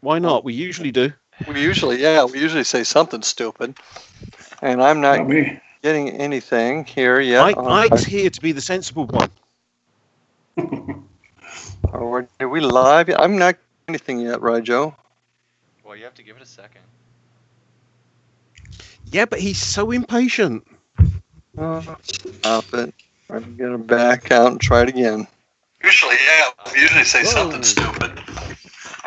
Why not? We usually do. We usually say something stupid. And I'm not getting anything here yet. Ike's here to be the sensible one. Are we live? I'm not getting anything yet, right, Joe? Well, you have to give it a second. Yeah, but he's so impatient. Stop it. I'm going to back out and try it again. We usually say something stupid.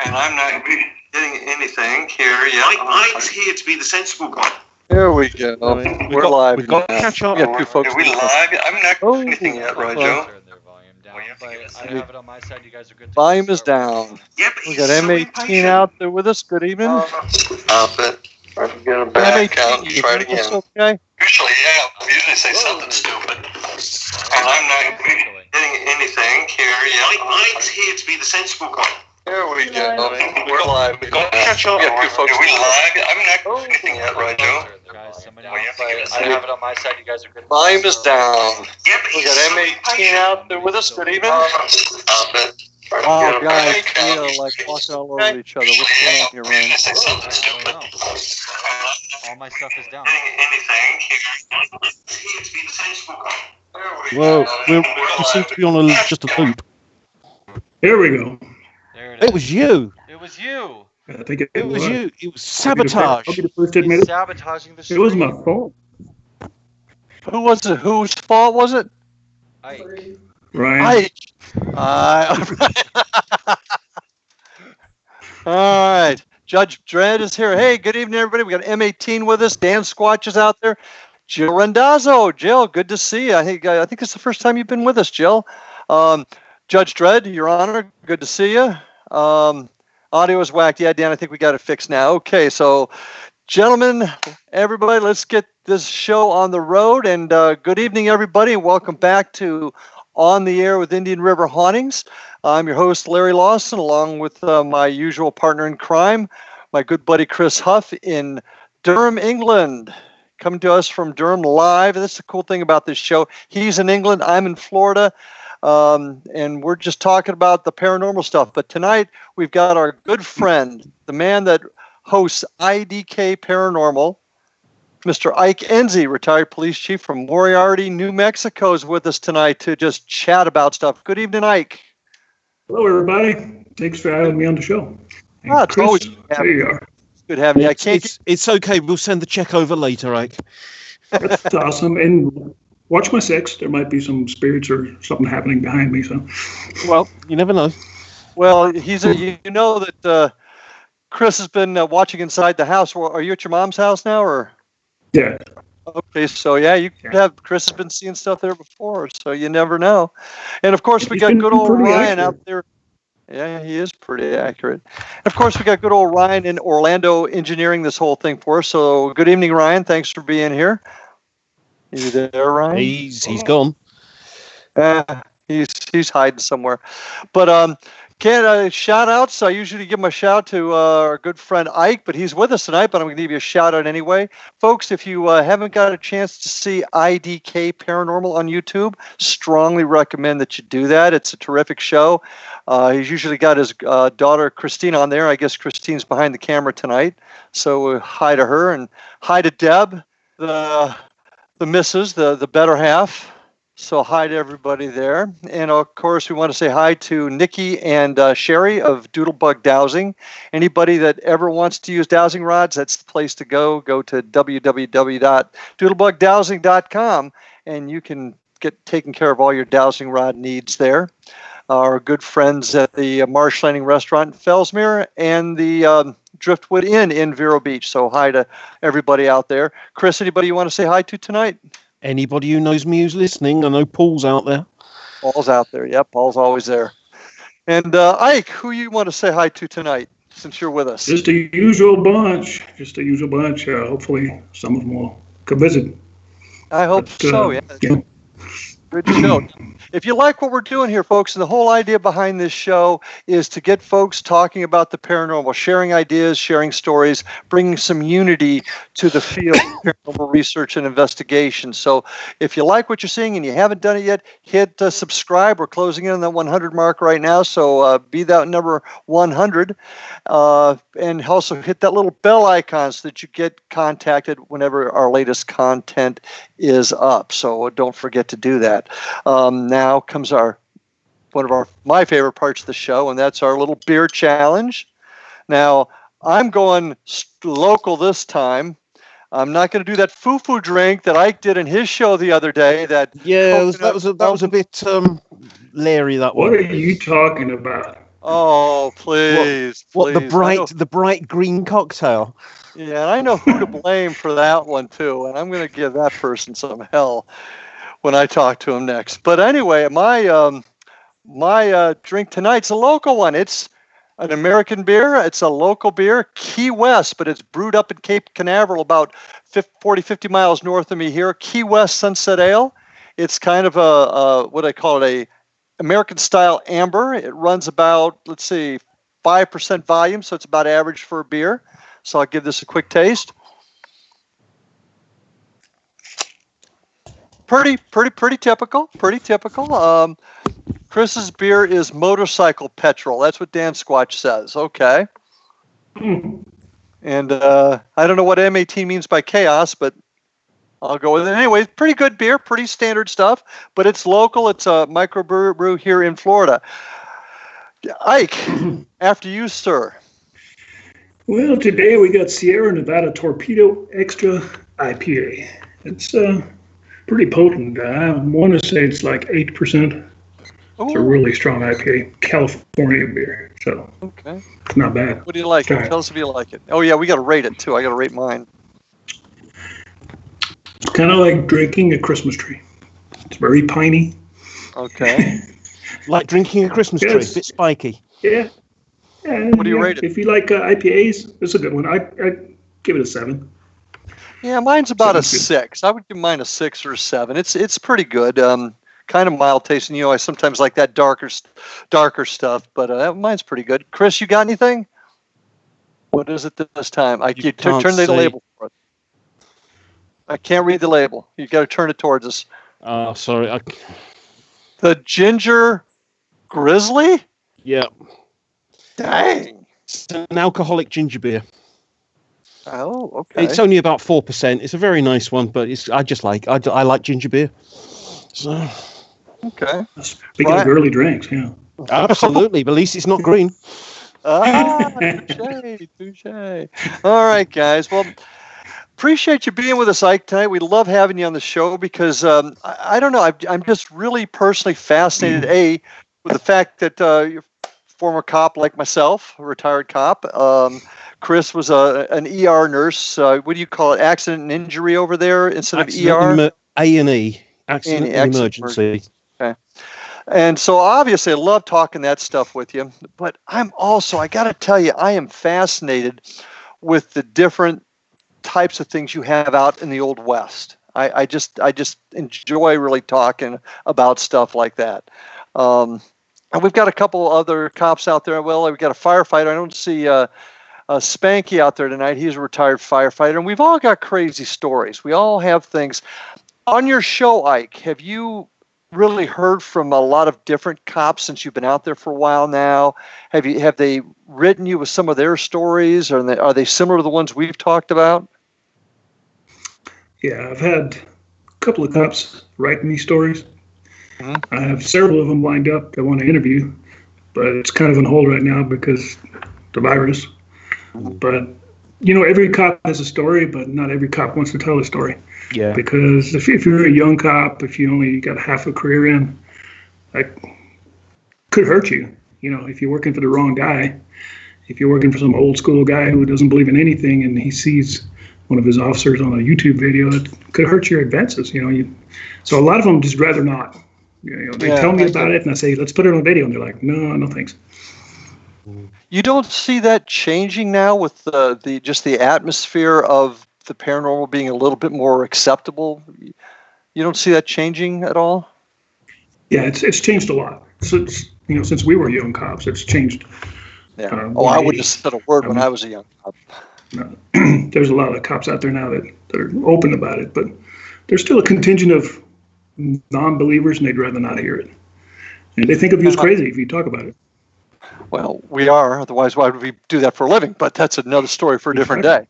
And I'm not getting anything here yet. Ike's here to be the sensible one. There we go. We're live. We've got to catch up. Are we live? I'm not getting anything yet, right, Joe? I have it on my side. You guys are good. Volume is down. Yep, We got M18 out there with us. Good evening. Stop it. I'm going to back out and try it again. Okay. We usually say something stupid. And I'm not getting anything here yet. Ike's here to be the sensible one. There we go. We're live. We've got to catch up. We got two folks. Are we live? I'm not getting anything yet, right, Joe? Guys, somebody else. I have it on my side. You guys are good. Volume is down. Yep, We got M18 out there with us. Good evening. Stop it. Oh, guys, we are like walking all over each other. What's going on here, Ryan? All my stuff is down. Well, we seem to be on just a loop. There we go. There it is. It was you. It was you. I think It was you. It was sabotage. I'll be the first to admit He's it. sabotaging the It stream. was my fault. Who was it? Whose fault was it? Ike. Ryan. All right. Judge Dredd is here. Hey, good evening, everybody. We got M18 with us. Dan Squatch is out there. Jill Rendazzo. Jill, good to see you. I think it's the first time you've been with us, Jill. Judge Dredd, Your Honor, good to see you. Audio is whacked. Yeah, Dan, I think we got it fixed now. Okay, so gentlemen, everybody, let's get this show on the road. And good evening, everybody, and welcome back to On the Air with Indian River Hauntings. I'm your host, Larry Lawson, along with my usual partner in crime, my good buddy Chris Huff in Durham, England. Coming to us from Durham live. That's the cool thing about this show. He's in England, I'm in Florida, and we're just talking about the paranormal stuff. But tonight, we've got our good friend, the man that hosts IDK Paranormal, Mr. Ike Enzi, retired police chief from Moriarty, New Mexico, is with us tonight to just chat about stuff. Good evening, Ike. Hello, everybody. Thanks for having me on the show. And It's Chris, always there you are. good having you. I can't It's okay. We'll send the check over later, Ike. That's awesome. And watch my six. There might be some spirits or something happening behind me. So, Well, you never know. Well, you know that Chris has been watching inside the house. Are you at your mom's house now, or? yeah. Okay, so yeah, you could have Chris has been seeing stuff there before, so you never know. And of course, we got good old Ryan out there. Yeah, he is pretty accurate. And of course, we got good old Ryan in Orlando engineering this whole thing for us. So good evening, Ryan. Thanks for being here. You there, Ryan? He's gone. He's hiding somewhere. But shout outs. I usually give him a shout to our good friend Ike, but he's with us tonight. But I'm going to give you a shout out anyway, folks. If you haven't got a chance to see IDK Paranormal on YouTube, strongly recommend that you do that. It's a terrific show. He's usually got his daughter Christine on there. I guess Christine's behind the camera tonight, so hi to her and hi to Deb, the missus, the better half. So hi to everybody there. And of course, we want to say hi to Nikki and Sherry of Doodlebug Dowsing. Anybody that ever wants to use dowsing rods, that's the place to go. Go to www.doodlebugdowsing.com and you can get taken care of all your dowsing rod needs there. Our good friends at the Marsh Landing Restaurant in Fellsmere and the Driftwood Inn in Vero Beach. So hi to everybody out there. Chris, anybody you want to say hi to tonight? Anybody who knows me who's listening, I know Paul's out there. Paul's out there. Yep, Paul's always there. And Ike, who you want to say hi to tonight, since you're with us? Just a usual bunch. Hopefully, some of them will come visit. I hope so. Yeah. Good show. If you like what we're doing here, folks, and the whole idea behind this show is to get folks talking about the paranormal, sharing ideas, sharing stories, bringing some unity to the field of paranormal research and investigation. So if you like what you're seeing and you haven't done it yet, hit subscribe. We're closing in on that 100 mark right now, so be that number 100. And also hit that little bell icon so that you get contacted whenever our latest content is up. So don't forget to do that. Now comes one of my favorite parts of the show, and that's our little beer challenge. Now I'm going local this time. I'm not going to do that foo-foo drink that Ike did in his show the other day. That was a bit leery. That one. What are you talking about? Oh, please! What please. the bright green cocktail? Yeah, and I know who to blame for that one too, and I'm going to give that person some hell when I talk to him next. But anyway, my drink tonight's a local one. It's an American beer. It's a local beer, Key West, but it's brewed up in Cape Canaveral, about 50 miles north of me here. Key West Sunset Ale. It's kind of what I call it, a American-style amber. It runs about, 5% volume, so it's about average for a beer. So I'll give this a quick taste. Pretty typical. Pretty typical. Chris's beer is motorcycle petrol. That's what Dan Squatch says. Okay. And I don't know what M18 means by chaos, but I'll go with it. Anyway, pretty good beer, pretty standard stuff, but it's local. It's a microbrew here in Florida. Ike, after you, sir. Well, today we got Sierra Nevada Torpedo Extra IPA. It's pretty potent. I want to say it's like 8%. It's a really strong IPA, California beer. So okay, it's not bad. What do you like? Tell us if you like it. Oh yeah, we got to rate it too. I got to rate mine. It's kind of like drinking a Christmas tree. It's very piney. Okay. Like drinking a Christmas tree. A bit spiky. Yeah. What do you rate it? If you like IPAs, it's a good one. I give it a 7. Yeah, mine's about a 6. I would give mine a 6 or a 7. It's pretty good. Kind of mild tasting. I sometimes like that darker stuff, but mine's pretty good. Chris, you got anything? What is it this time? You turn the label for it. I can't read the label. You got to turn it towards us. Oh, sorry. The Ginger Grizzly? Yeah. Dang. It's an alcoholic ginger beer. Oh, okay. It's only about 4%. It's a very nice one, but I like ginger beer. So. Okay. Speaking of early drinks, yeah. Absolutely, but at least it's not green. Touche. All right, guys. Well, appreciate you being with us, Ike, tonight. We love having you on the show because, I don't know, I'm just really personally fascinated, with the fact that you're a former cop like myself, a retired cop. Chris was an ER nurse. What do you call it? Accident and injury over there instead of ER? A&E. Accident and emergency. Okay. And so obviously I love talking that stuff with you, but I got to tell you, I am fascinated with the different types of things you have out in the Old West. I just enjoy really talking about stuff like that. And we've got a couple other cops out there. Well, we've got a firefighter. I don't see Spanky out there tonight. He's a retired firefighter, and we've all got crazy stories. We all have things. On your show, Ike, have you really heard from a lot of different cops since you've been out there for a while now? Have they written you with some of their stories, or are they similar to the ones we've talked about? Yeah, I've had a couple of cops write me stories. Mm-hmm. I have several of them lined up that want to interview, but it's kind of on hold right now because the virus. Mm-hmm. But, every cop has a story, but not every cop wants to tell a story. Yeah. Because if you're a young cop, if you only got half a career in, that could hurt you. If you're working for the wrong guy, if you're working for some old school guy who doesn't believe in anything and he sees one of his officers on a YouTube video, it could hurt your advances. So a lot of them just rather not. They tell me about it and I say, let's put it on video. And they're like, no thanks. You don't see that changing now with the atmosphere of the paranormal being a little bit more acceptable? You don't see that changing at all? Yeah, it's changed a lot. Since we were young cops, it's changed. Yeah. I wouldn't have said a word when I was a young cop. There's a lot of cops out there now that are open about it, but there's still a contingent of non-believers, and they'd rather not hear it. And they think of you as crazy if you talk about it. Well, we are. Otherwise, why would we do that for a living? But that's another story for a different day.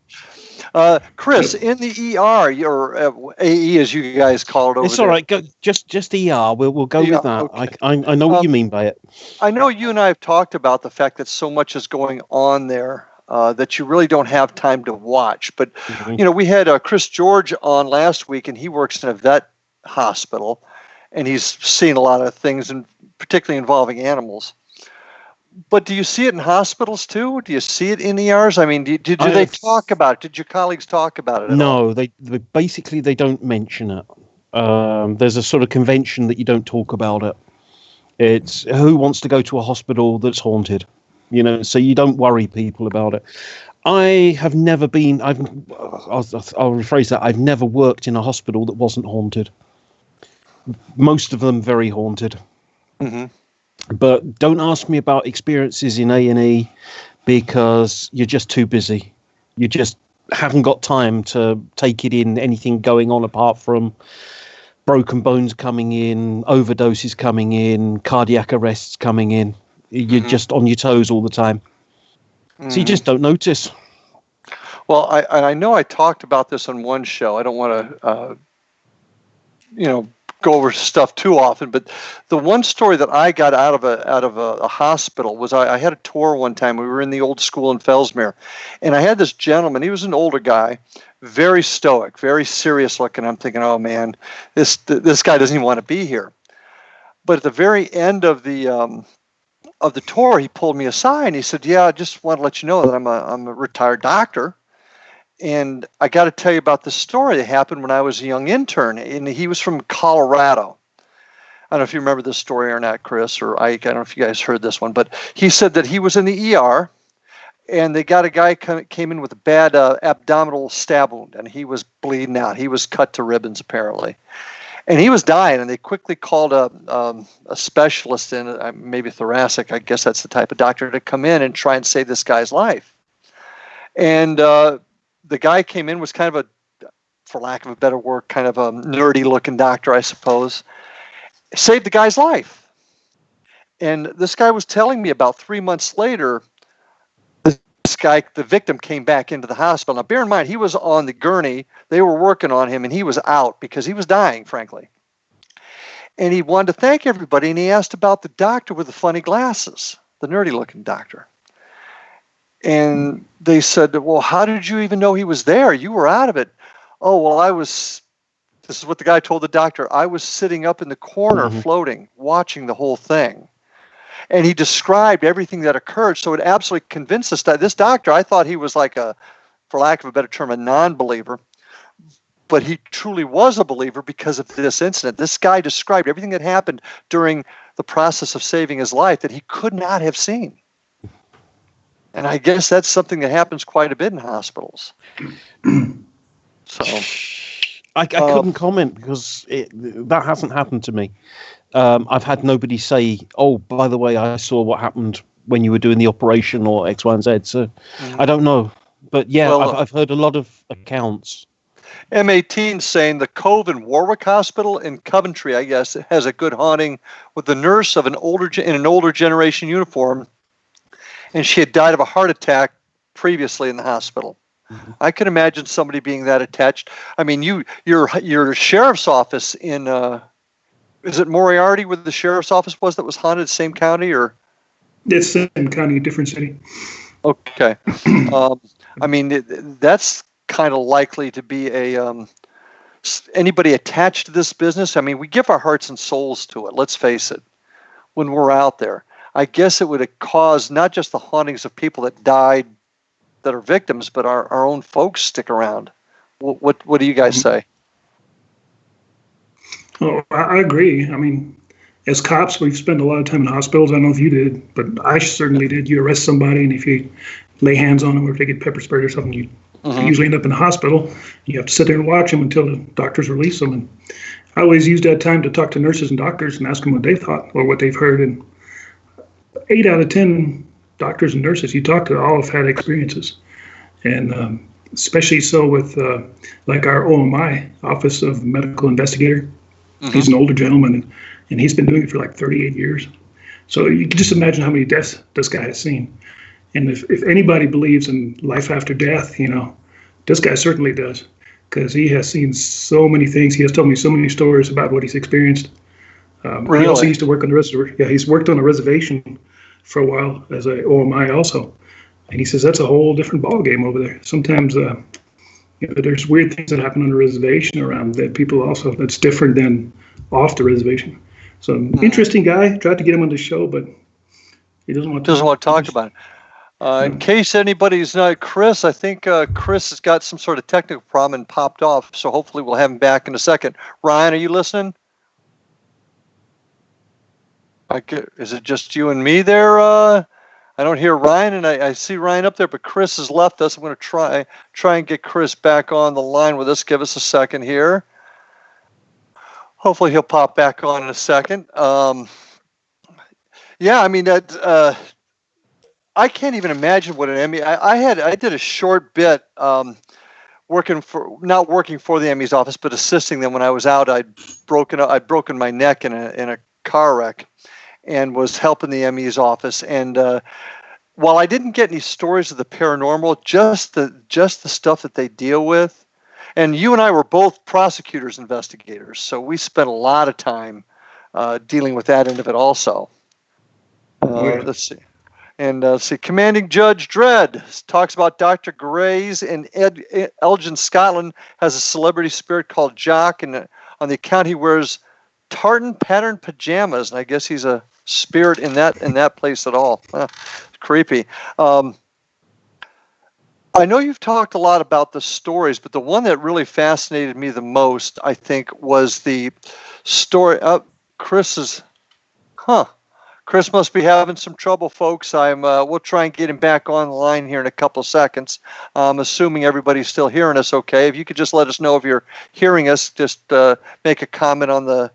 Chris, in the ER, your AE, as you guys call it over It's all right. Go, just ER. We'll go with that. Okay. I know what you mean by it. I know you and I have talked about the fact that so much is going on there that you really don't have time to watch. But, we had Chris George on last week, and he works in a vet hospital, and he's seen a lot of things, and particularly involving animals. But do you see it in hospitals too? Do you see it in ERs? I mean, do they talk about it? Did your colleagues talk about it at all? No, they basically they don't mention it. There's a sort of convention that you don't talk about it. It's who wants to go to a hospital that's haunted, so you don't worry people about it. I have never been. I'll rephrase that. I've never worked in a hospital that wasn't haunted. Most of them very haunted. Mm-hmm. But don't ask me about experiences in A&E because you're just too busy. You just haven't got time to take it in, anything going on apart from broken bones coming in, overdoses coming in, cardiac arrests coming in. You're just on your toes all the time. So you just don't notice. Well, I know I talked about this on one show. I don't want to, go over stuff too often, but the one story that I got out of a hospital was I had a tour one time. We were in the old school in Fellsmere, and I had this gentleman. He was an older guy, very stoic, very serious looking. I'm thinking, oh man, this guy doesn't even want to be here. But at the very end of the tour, he pulled me aside and he said, "Yeah, I just want to let you know that I'm a retired doctor. And I got to tell you about this story that happened when I was a young intern." And he was from Colorado. I don't know if you remember this story or not, Chris or Ike. I don't know if you guys heard this one, but he said that he was in the ER, and they got a guy came in with a bad abdominal stab wound, and he was bleeding out. He was cut to ribbons, apparently. And he was dying, and they quickly called a specialist in, maybe thoracic, I guess that's the type of doctor, to come in and try and save this guy's life. And the guy came in, was kind of for lack of a better word, kind of a nerdy-looking doctor, I suppose. Saved the guy's life. And this guy was telling me about 3 months later, this guy, the victim, came back into the hospital. Now, bear in mind, he was on the gurney. They were working on him, and he was out because he was dying, frankly. And he wanted to thank everybody, and he asked about the doctor with the funny glasses, the nerdy-looking doctor. And they said, "Well, how did you even know he was there? You were out of it." "Oh, well, this is what the guy told the doctor, "I was sitting up in the corner floating, watching the whole thing." And he described everything that occurred. So it absolutely convinced us that this doctor, I thought he was like for lack of a better term, a non-believer. But he truly was a believer because of this incident. This guy described everything that happened during the process of saving his life that he could not have seen. And I guess that's something that happens quite a bit in hospitals. So I couldn't comment because that hasn't happened to me. I've had nobody say, "Oh, by the way, I saw what happened when you were doing the operation," or X, Y, and Z. So I don't know. But yeah, well, I've heard a lot of accounts. M18 saying the Cove in Warwick Hospital in Coventry, I guess, has a good haunting with the nurse of in an older generation uniform. And she had died of a heart attack previously in the hospital. Mm-hmm. I can imagine somebody being that attached. I mean, your sheriff's office in, is it Moriarty where the sheriff's office was that was haunted, same county or? It's same county, different city. Okay. I mean, that's kind of likely to be anybody attached to this business. I mean, we give our hearts and souls to it, let's face it, when we're out there. I guess it would cause not just the hauntings of people that died that are victims, but our own folks stick around. What do you guys say? Oh, I agree. I mean, as cops, we've spent a lot of time in hospitals. I don't know if you did, but I certainly did. You arrest somebody, and if you lay hands on them or if they get pepper sprayed or something, you usually end up in the hospital. You have to sit there and watch them until the doctors release them. And I always use that time to talk to nurses and doctors and ask them what they thought or what they've heard. And 8 out of 10 doctors and nurses you talk to all have had experiences. And especially so with like our OMI, Office of Medical Investigator. Mm-hmm. He's an older gentleman, and he's been doing it for like 38 years. So you can just imagine how many deaths this guy has seen. And if anybody believes in life after death, this guy certainly does, because he has seen so many things. He has told me so many stories about what he's experienced. Really? He also used to work on the reservation. Yeah, he's worked on a reservation for a while as a OMI also. And he says that's a whole different ballgame over there. Sometimes there's weird things that happen on the reservation around dead people also that's different than off the reservation. So interesting guy. Tried to get him on the show, but he doesn't want to talk about it. In case anybody's not Chris, I think Chris has got some sort of technical problem and popped off. So hopefully we'll have him back in a second. Ryan, are you listening? Is it just you and me there? I don't hear Ryan, and I see Ryan up there, but Chris has left us. I'm going to try and get Chris back on the line with us. Give us a second here. Hopefully he'll pop back on in a second. Yeah, I mean that. I can't even imagine what an ME. I did a short bit not working for the ME's office, but assisting them when I was out. I'd broken my neck in a car wreck, and was helping the ME's office. And while I didn't get any stories of the paranormal, just the stuff that they deal with. And you and I were both prosecutors, investigators, so we spent a lot of time dealing with that end of it also. Let's see. And Commanding Judge Dredd talks about Dr. Gray's in Elgin, Scotland, has a celebrity spirit called Jock, and on the account he wears tartan pattern pajamas, and I guess he's a spirit in that place at all. Creepy. I know you've talked a lot about the stories, but the one that really fascinated me the most, I think, was the story of Chris's. Chris must be having some trouble, folks. We'll try and get him back on the line here in a couple of seconds. I'm assuming everybody's still hearing us okay. If you could just let us know if you're hearing us, just make a comment on the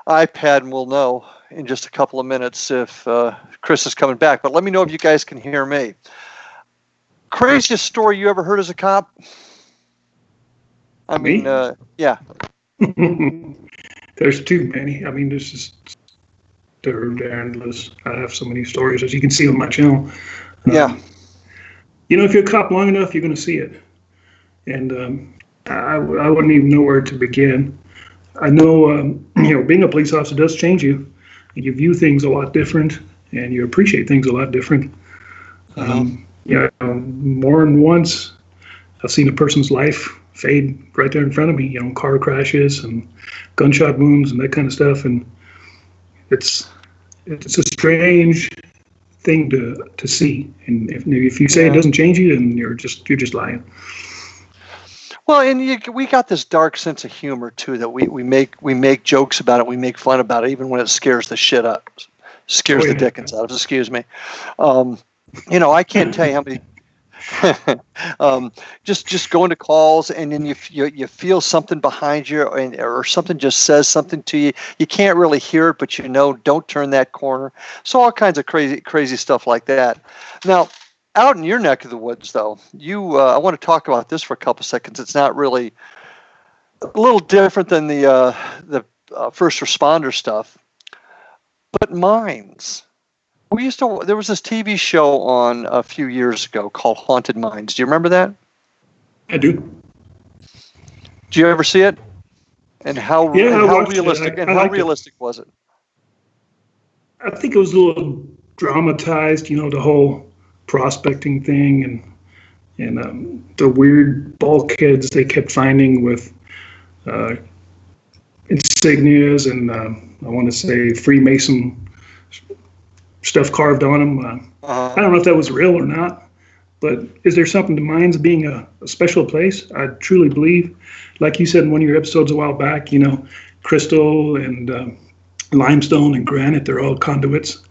iPad, and we'll know in just a couple of minutes if Chris is coming back. But let me know if you guys can hear me. Craziest story you ever heard as a cop? I mean, yeah. There's too many. I mean, they're endless. I have so many stories, as you can see on my channel. Yeah. If you're a cop long enough, you're going to see it. And I wouldn't even know where to begin. I know, being a police officer does change you. And you view things a lot different, and you appreciate things a lot different. More than once, I've seen a person's life fade right there in front of me. Car crashes and gunshot wounds and that kind of stuff. And it's a strange thing to see. And if you say it doesn't change you, then you're just lying. Well, and we got this dark sense of humor too that we make jokes about it, we make fun about it, even when it scares the shit up, the dickens out of us. Excuse me. I can't tell you how many. Just going to calls, and then you feel something behind you, or something just says something to you. You can't really hear it, but don't turn that corner. So all kinds of crazy stuff like that. Now, out in your neck of the woods, though, I want to talk about this for a couple seconds. It's not really a little different than the first responder stuff, but mines. There was this TV show on a few years ago called Haunted Mines. Do you remember that? I do. Do you ever see it? And how realistic? How realistic was it? I think it was a little dramatized. The whole prospecting thing and the weird bulkheads they kept finding with insignias and I want to say Freemason stuff carved on them. I don't know if that was real or not, but is there something to mines being a special place? I truly believe, like you said in one of your episodes a while back, crystal and limestone and granite, they're all conduits.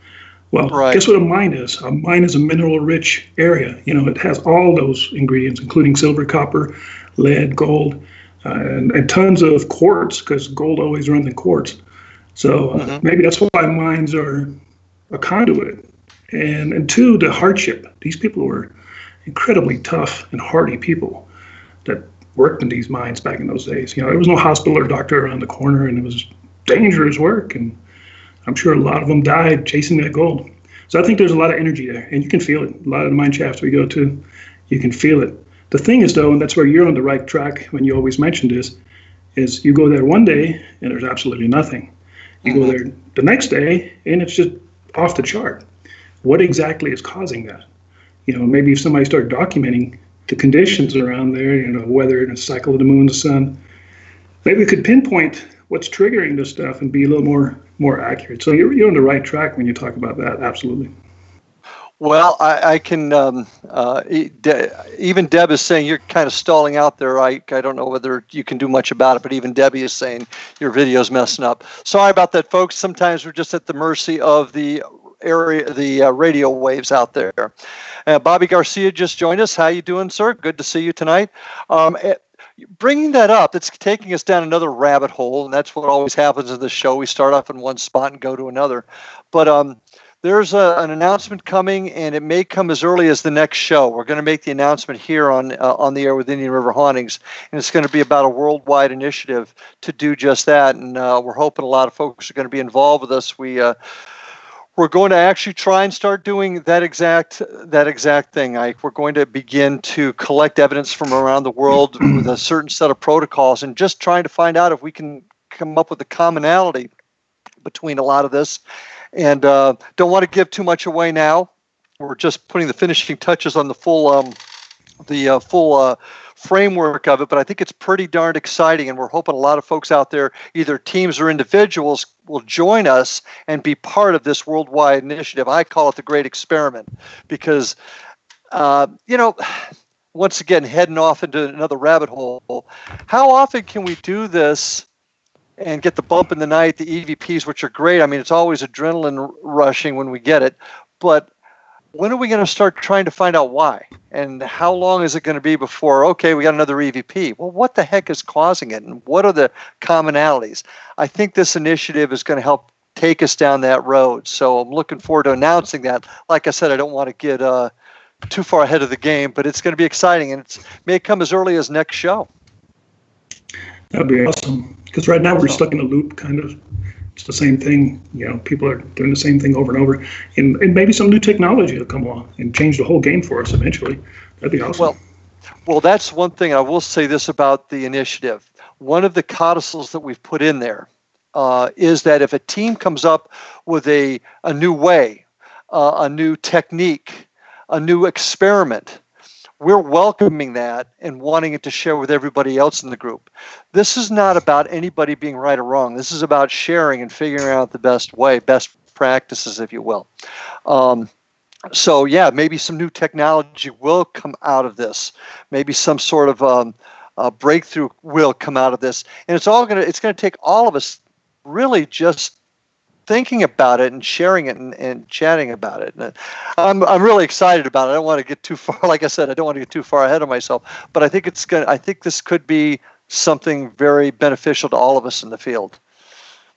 Well, Guess what a mine is? A mine is a mineral-rich area. It has all those ingredients, including silver, copper, lead, gold. and tons of quartz, because gold always runs in quartz. So maybe that's why mines are a conduit. And two, the hardship. These people were incredibly tough and hardy people that worked in these mines back in those days. There was no hospital or doctor around the corner, and it was dangerous work. And I'm sure a lot of them died chasing that gold. So I think there's a lot of energy there, and you can feel it. A lot of the mine shafts we go to, you can feel it. The thing is, though, and that's where you're on the right track when you always mention this, is you go there one day and there's absolutely nothing. You go there the next day and it's just off the chart. What exactly is causing that? Maybe if somebody started documenting the conditions around there, weather and the cycle of the moon, the sun, maybe we could pinpoint what's triggering this stuff and be a little more accurate. So you're on the right track when you talk about that. Absolutely. Well, I can, even Deb is saying you're kind of stalling out there, Ike. I don't know whether you can do much about it, but even Debbie is saying your video's messing up. Sorry about that, folks. Sometimes we're just at the mercy of the radio waves out there. Bobby Garcia just joined us. How you doing, sir? Good to see you tonight. Bringing that up, it's taking us down another rabbit hole, and that's what always happens in this show. We start off in one spot and go to another. But there's an announcement coming, and it may come as early as the next show. We're going to make the announcement here on the air with Indian River Hauntings, and it's going to be about a worldwide initiative to do just that. And we're hoping a lot of folks are going to be involved with us. We're going to actually try and start doing that exact thing, Ike. We're going to begin to collect evidence from around the world with a certain set of protocols, and just trying to find out if we can come up with a commonality between a lot of this. And don't want to give too much away now. We're just putting the finishing touches on the full framework of it, but I think it's pretty darn exciting, and we're hoping a lot of folks out there, either teams or individuals, will join us and be part of this worldwide initiative. I call it the Great Experiment because, once again, heading off into another rabbit hole, how often can we do this and get the bump in the night, the EVPs, which are great? I mean, it's always adrenaline rushing when we get it, but when are we going to start trying to find out why? And how long is it going to be before, okay, we got another EVP? Well, what the heck is causing it? And what are the commonalities? I think this initiative is going to help take us down that road. So I'm looking forward to announcing that. Like I said, I don't want to get too far ahead of the game, but it's going to be exciting. And it may come as early as next show. That'd be awesome. Because right now we're stuck in a loop, kind of. It's the same thing. People are doing the same thing over and over. And maybe some new technology will come along and change the whole game for us eventually. That'd be awesome. Well, that's one thing. I will say this about the initiative. One of the codicils that we've put in there is that if a team comes up with a new way, a new technique, a new experiment, we're welcoming that and wanting it to share with everybody else in the group. This is not about anybody being right or wrong. This is about sharing and figuring out the best way, best practices, if you will. So yeah, maybe some new technology will come out of this. Maybe some sort of breakthrough will come out of this. And it's going to take all of us really just thinking about it and sharing it and chatting about it. And I'm really excited about it. I don't want to get too far. Like I said, I don't want to get too far ahead of myself. But I think I think this could be something very beneficial to all of us in the field.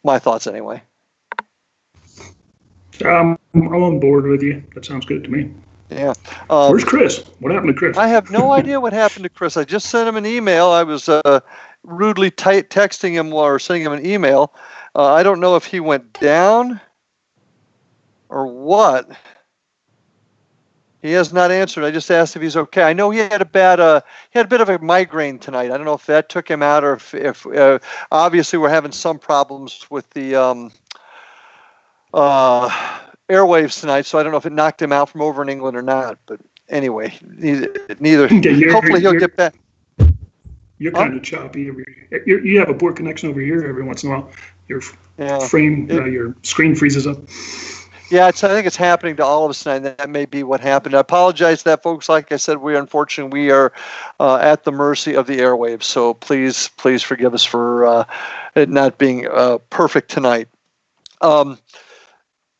My thoughts, anyway. I'm on board with you. That sounds good to me. Yeah. Where's Chris? What happened to Chris? I have no idea what happened to Chris. I just sent him an email. I was rudely texting him or sending him an email. I don't know if he went down or what. He has not answered. I just asked if he's okay. I know he had a bit of a migraine tonight. I don't know if that took him out or if obviously we're having some problems with the airwaves tonight. So I don't know if it knocked him out from over in England or not. But anyway, neither. Hopefully he'll get back. You're kind of choppy. You have a poor connection over here every once in a while. Your your screen freezes up. Yeah, I think it's happening to all of us tonight. That may be what happened. I apologize to that, folks. Like I said, we are at the mercy of the airwaves. So please forgive us for it not being perfect tonight. There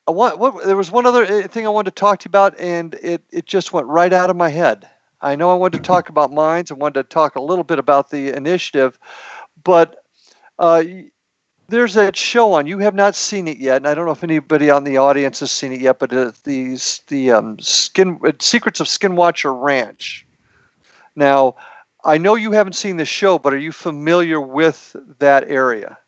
was one other thing I wanted to talk to you about, and it just went right out of my head. I know I wanted to talk about mines. I wanted to talk a little bit about the initiative, but there's that show on. You have not seen it yet, and I don't know if anybody on the audience has seen it yet. But the Secrets of Skinwatcher Ranch. Now, I know you haven't seen the show, but are you familiar with that area?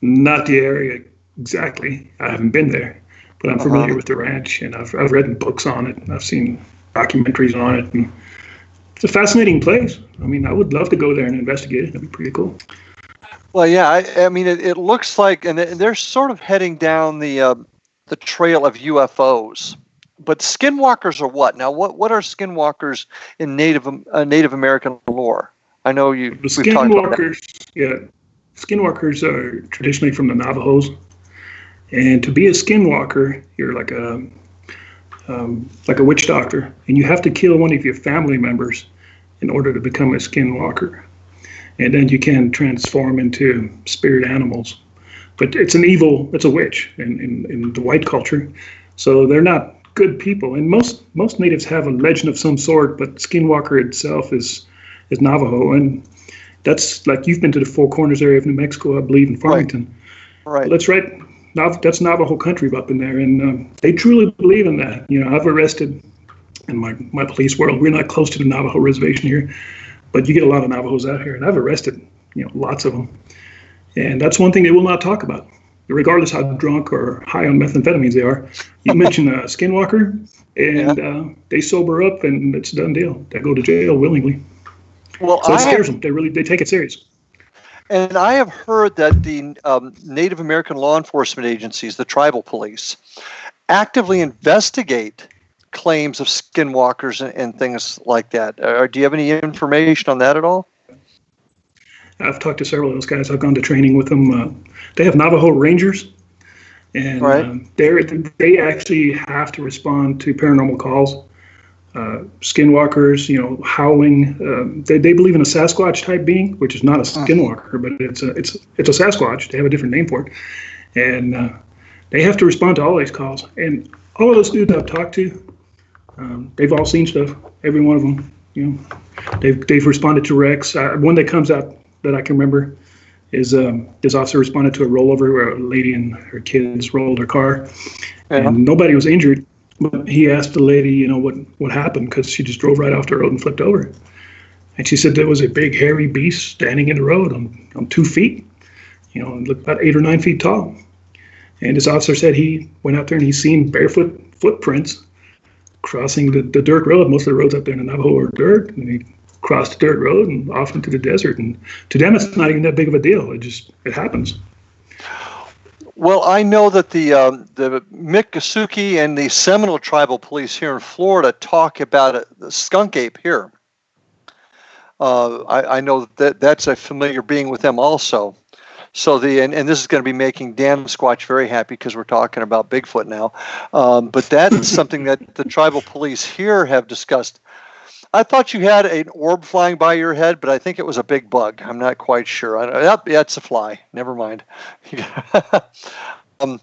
Not the area exactly. I haven't been there, but I'm familiar with the ranch, and I've read books on it, and I've seen documentaries on it. And it's a fascinating place. I mean, I would love to go there and investigate it. That'd be pretty cool. Well, yeah. I mean, it looks like, and they're sort of heading down the trail of UFOs. But skinwalkers are what? Now, what are skinwalkers in Native American lore? I know you. The skinwalkers, yeah. Skinwalkers are traditionally from the Navajos, and to be a skinwalker, you're like a witch doctor, and you have to kill one of your family members in order to become a skinwalker, and then you can transform into spirit animals. But it's a witch in the white culture, so they're not good people. And most natives have a legend of some sort, but skinwalker itself is Navajo, and that's like, you've been to the Four Corners area of New Mexico, I believe, in Farmington. Right. That's right. That's Navajo country up in there, and they truly believe in that. You know, I've arrested, in my police world, we're not close to the Navajo reservation here, but you get a lot of Navajos out here, and I've arrested, lots of them. And that's one thing they will not talk about, regardless how drunk or high on methamphetamines they are. You mention a skinwalker, and they sober up, and it's a done deal. They go to jail willingly. Well, so it scares them. They take it serious. And I have heard that the Native American law enforcement agencies, the tribal police, actively investigate claims of skinwalkers and things like that. Do you have any information on that at all? I've talked to several of those guys. I've gone to training with them. They have Navajo Rangers, and they actually have to respond to paranormal calls. Skinwalkers, howling. They believe in a Sasquatch type being, which is not a skinwalker, but it's a Sasquatch. They have a different name for it, and they have to respond to all these calls. And all of those dudes I've talked to, they've all seen stuff. Every one of them, they've responded to wrecks. One that comes out that I can remember is this officer responded to a rollover where a lady and her kids rolled her car, and nobody was injured. But he asked the lady, what happened, because she just drove right off the road and flipped over. And she said there was a big hairy beast standing in the road on 2 feet, and looked about 8 or 9 feet tall. And this officer said he went out there and he's seen barefoot footprints crossing the dirt road. Most of the roads up there in the Navajo are dirt, and he crossed the dirt road and off into the desert. And to them, it's not even that big of a deal. It happens. Well, I know that the Miccosukee and the Seminole tribal police here in Florida talk about the skunk ape here. I know that's a familiar being with them also. So and this is going to be making Dan Squatch very happy because we're talking about Bigfoot now. But that's something that the tribal police here have discussed. I thought you had an orb flying by your head, but I think it was a big bug. I'm not quite sure. It's a fly. Never mind. And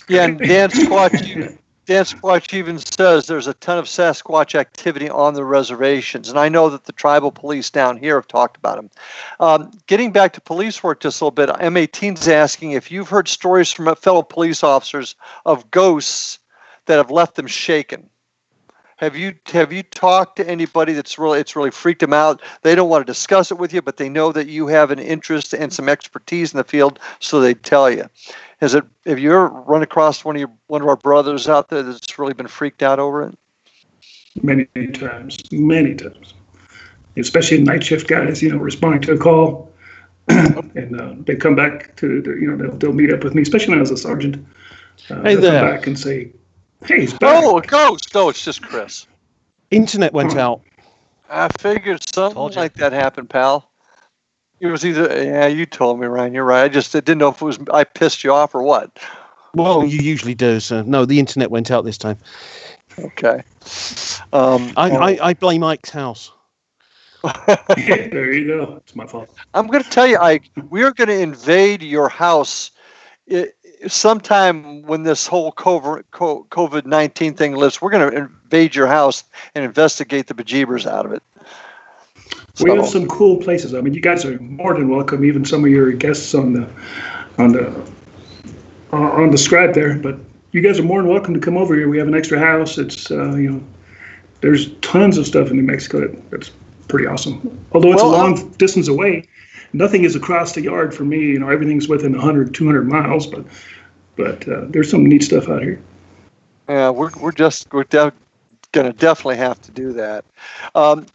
Dan Squatch even says there's a ton of Sasquatch activity on the reservations, and I know that the tribal police down here have talked about them. Getting back to police work just a little bit, M18's asking if you've heard stories from fellow police officers of ghosts that have left them shaken. Have you talked to anybody it's really freaked them out? They don't want to discuss it with you, but they know that you have an interest and some expertise in the field, so they tell you. Have you ever run across one of our brothers out there that's really been freaked out over it? Many times, especially night shift guys, responding to a call, and they come back to they'll meet up with me, especially when I was a sergeant. Hey there. Come back and say, hey, he's back. Oh, a ghost. No, it's just Chris. Internet went out. I figured something like that happened, pal. It was either, you told me, Ryan, you're right. I just didn't know if it was I pissed you off or what. Well, you usually do, so no, the internet went out this time. Okay. I blame Ike's house. There you go. It's my fault. I'm going to tell you, Ike, we are going to invade your house sometime when this whole COVID-19 thing lifts, we're going to invade your house and investigate the bejeebers out of it. We have some cool places. I mean, you guys are more than welcome. Even some of your guests on the scribe there, but you guys are more than welcome to come over here. We have an extra house. It's there's tons of stuff in New Mexico that's pretty awesome. Although it's a long distance away, nothing is across the yard for me. Everything's within 100, 200 miles, but there's some neat stuff out here. Yeah, we're going to definitely have to do that. Dan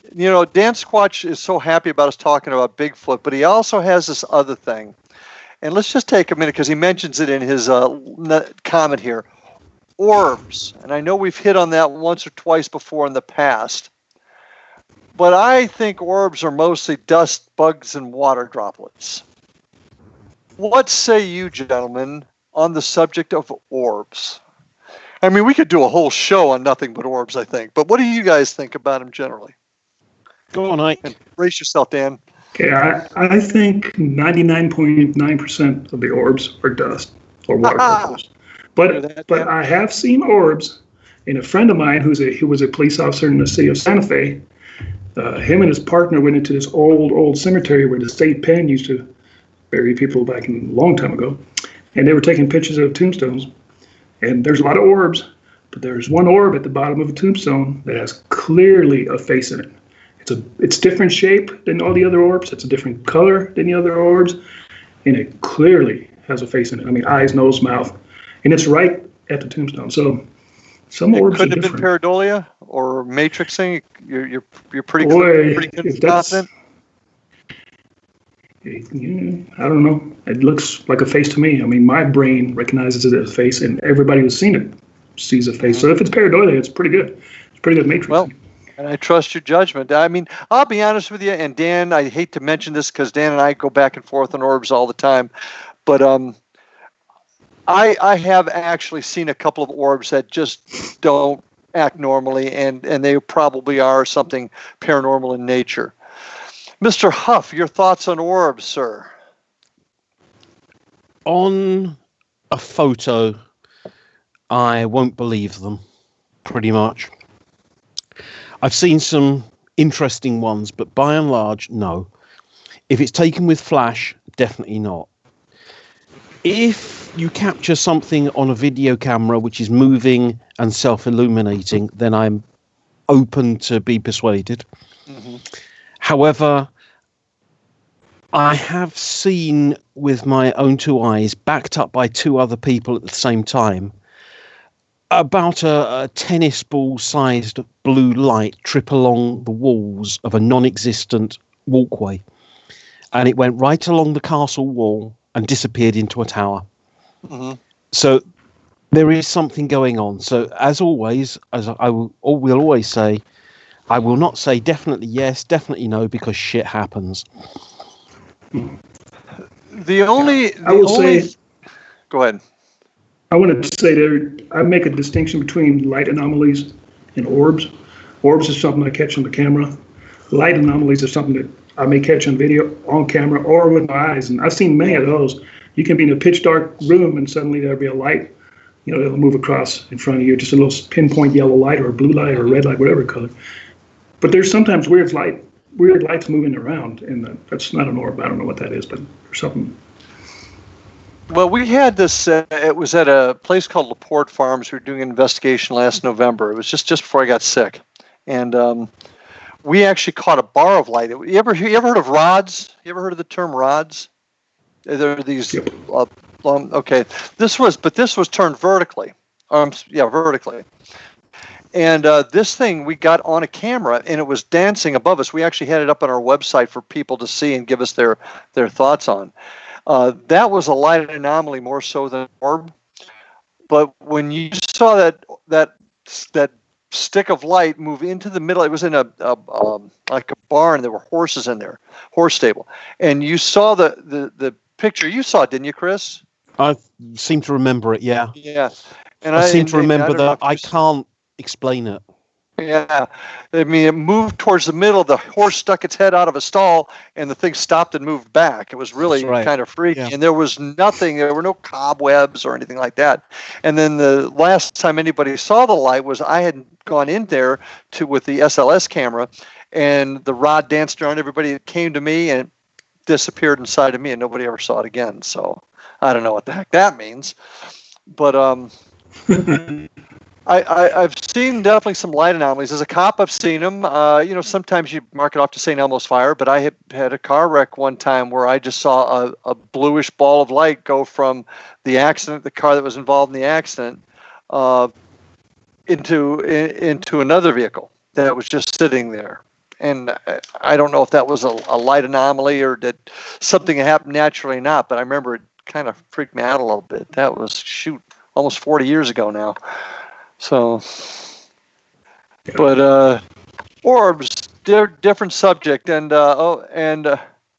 Squatch is so happy about us talking about Bigfoot, but he also has this other thing. And let's just take a minute because he mentions it in his comment here. Orbs. And I know we've hit on that once or twice before in the past. But I think orbs are mostly dust, bugs, and water droplets. What say you, gentlemen, on the subject of orbs? I mean, we could do a whole show on nothing but orbs, I think. But what do you guys think about them generally? Go on, Ike. And brace yourself, Dan. Okay, I think 99.9% of the orbs are dust or water droplets. But I have seen orbs, and a friend of mine who was a police officer in the city of Santa Fe, him and his partner went into this old cemetery where the state pen used to bury people back a long time ago, and they were taking pictures of tombstones. And there's a lot of orbs, but there's one orb at the bottom of a tombstone that has clearly a face in it. It's different shape than all the other orbs. It's a different color than the other orbs, and it clearly has a face in it. I mean, eyes, nose, mouth, and it's right at the tombstone. So some orbs could are have been different. pareidolia or matrixing. You're pretty confident. I don't know. It looks like a face to me. I mean, my brain recognizes it as a face, and everybody who's seen it sees a face. So if it's pareidolia, it's pretty good. It's pretty good matrix. Well, and I trust your judgment. I mean, I'll be honest with you, and Dan, I hate to mention this because Dan and I go back and forth on orbs all the time, but I have actually seen a couple of orbs that just don't act normally, and they probably are something paranormal in nature. Mr. Huff, your thoughts on orbs, sir? On a photo, I won't believe them, pretty much. I've seen some interesting ones, but by and large, no. If it's taken with flash, definitely not. If you capture something on a video camera which is moving and self-illuminating, then I'm open to be persuaded. Mm-hmm. However, I have seen with my own two eyes, backed up by two other people at the same time, about a tennis ball sized blue light trip along the walls of a non-existent walkway. And it went right along the castle wall and disappeared into a tower. Mm-hmm. So there is something going on. So as always, as we'll always say, I will not say definitely yes, definitely no, because shit happens. Go ahead. I want to say I make a distinction between light anomalies and orbs. Orbs is something I catch on the camera. Light anomalies are something that I may catch on video, on camera, or with my eyes. And I've seen many of those. You can be in a pitch dark room and suddenly there'll be a light, it'll move across in front of you, just a little pinpoint yellow light or blue light or red light, whatever color. But there's sometimes weird lights moving around, and that's not an orb. I don't know what that is, but there's something. Well, we had this, it was at a place called LaPorte Farms. We were doing an investigation last November. It was just before I got sick. And we actually caught a bar of light. You ever heard of rods? You ever heard of the term rods? There are these, yep. Okay. This was turned vertically. Vertically. And this thing we got on a camera, and it was dancing above us. We actually had it up on our website for people to see and give us their thoughts on. That was a light anomaly more so than an orb. But when you saw that stick of light move into the middle, it was in a like a barn. There were horses in there, horse stable, and you saw the picture. You saw it, didn't you, Chris? I seem to remember it. Yeah. Yeah. And I seem to remember that. I can't explain it. Yeah, I mean, it moved towards the middle. The horse stuck its head out of a stall, and the thing stopped and moved back. It was really kind of freaky, and there was nothing. There were no cobwebs or anything like that. And then the last time anybody saw the light was I had gone in there with the SLS camera, and the rod danced around everybody. It came to me and disappeared inside of me, and nobody ever saw it again. So I don't know what the heck that means, but I've seen definitely some light anomalies. As a cop, I've seen them. Sometimes you mark it off to St. Elmo's fire, but I had a car wreck one time where I just saw a bluish ball of light go from the accident, the car that was involved in the accident, into another vehicle that was just sitting there. And I don't know if that was a light anomaly or did something happened naturally or not, but I remember it kind of freaked me out a little bit. That was, almost 40 years ago now. So, but Orbs, different subject, and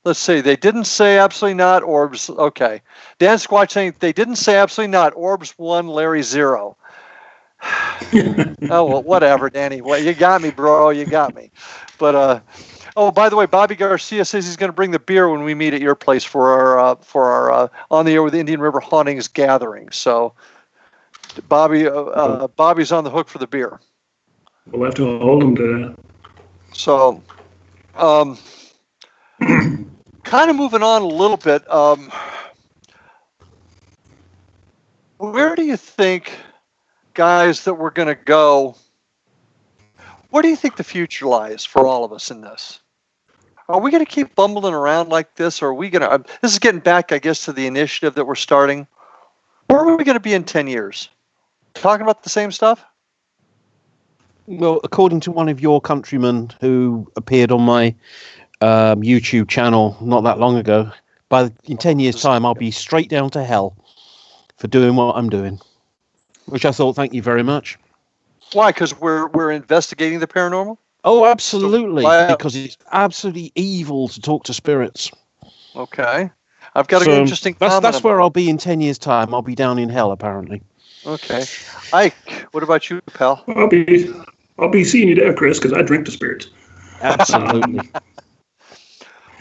let's see, they didn't say absolutely not. Orbs, okay. Dan Squatch saying they didn't say absolutely not. Orbs 1, Larry 0. Oh well, whatever, Danny. Well, you got me, bro. You got me. But oh, by the way, Bobby Garcia says he's going to bring the beer when we meet at your place for our On the Air with Indian River Hauntings gathering. So. Bobby's on the hook for the beer. We'll have to hold him to that. So, kind of moving on a little bit. Where do you think, guys, that we're going to go? Where do you think the future lies for all of us in this? Are we going to keep bumbling around like this, or are we going to? This is getting back, I guess, to the initiative that we're starting. Where are we going to be in 10 years? Talking about the same stuff? Well, according to one of your countrymen who appeared on my YouTube channel not that long ago, in 10 years' time, I'll be straight down to hell for doing what I'm doing. Which I thought, thank you very much. Why? Because we're investigating the paranormal? Oh, absolutely. So, because it's absolutely evil to talk to spirits. Okay. I've got an interesting comment. That's where I'll be in 10 years' time. I'll be down in hell, apparently. Okay. Ike, what about you, pal? I'll be seeing you there, Chris, because I drink the spirits. Absolutely.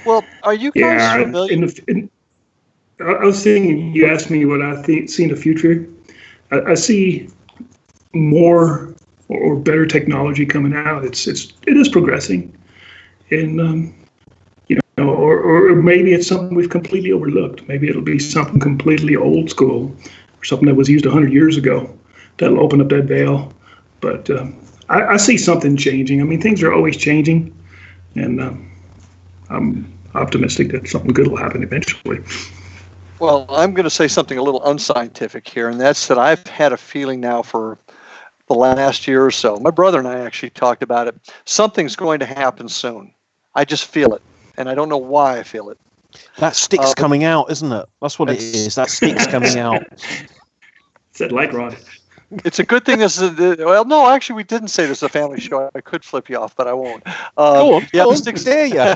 Well, are you guys familiar? I was thinking, you asked me what I see in the future. I see more or better technology coming out. It is progressing, and or maybe it's something we've completely overlooked. Maybe it'll be something completely old school, or something that was used 100 years ago. That'll open up that veil. But I see something changing. I mean, things are always changing, and I'm optimistic that something good will happen eventually. Well, I'm going to say something a little unscientific here, and that's that I've had a feeling now for the last year or so. My brother and I actually talked about it. Something's going to happen soon. I just feel it, and I don't know why I feel it. That stick's coming out, isn't it? That's what it is. That stick's coming out. It's that light rod. It's a good thing this is well, no, actually, we didn't say this is a family show. I could flip you off, but I won't. Go on, the stick's there you.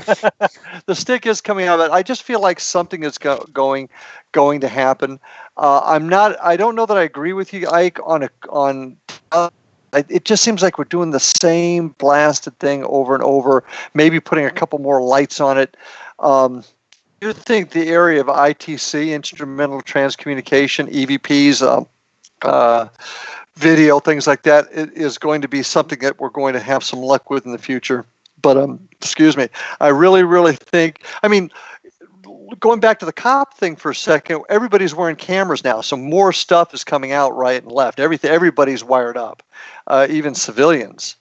The stick is coming out. But I just feel like something is going to happen. I don't know that I agree with you, Ike, on. It just seems like we're doing the same blasted thing over and over. Maybe putting a couple more lights on it. You think the area of ITC, instrumental transcommunication, EVPs, video, things like that, it is going to be something that we're going to have some luck with in the future. But excuse me, I really, really think. I mean, going back to the cop thing for a second, everybody's wearing cameras now, so more stuff is coming out right and left. Everybody's wired up, even civilians.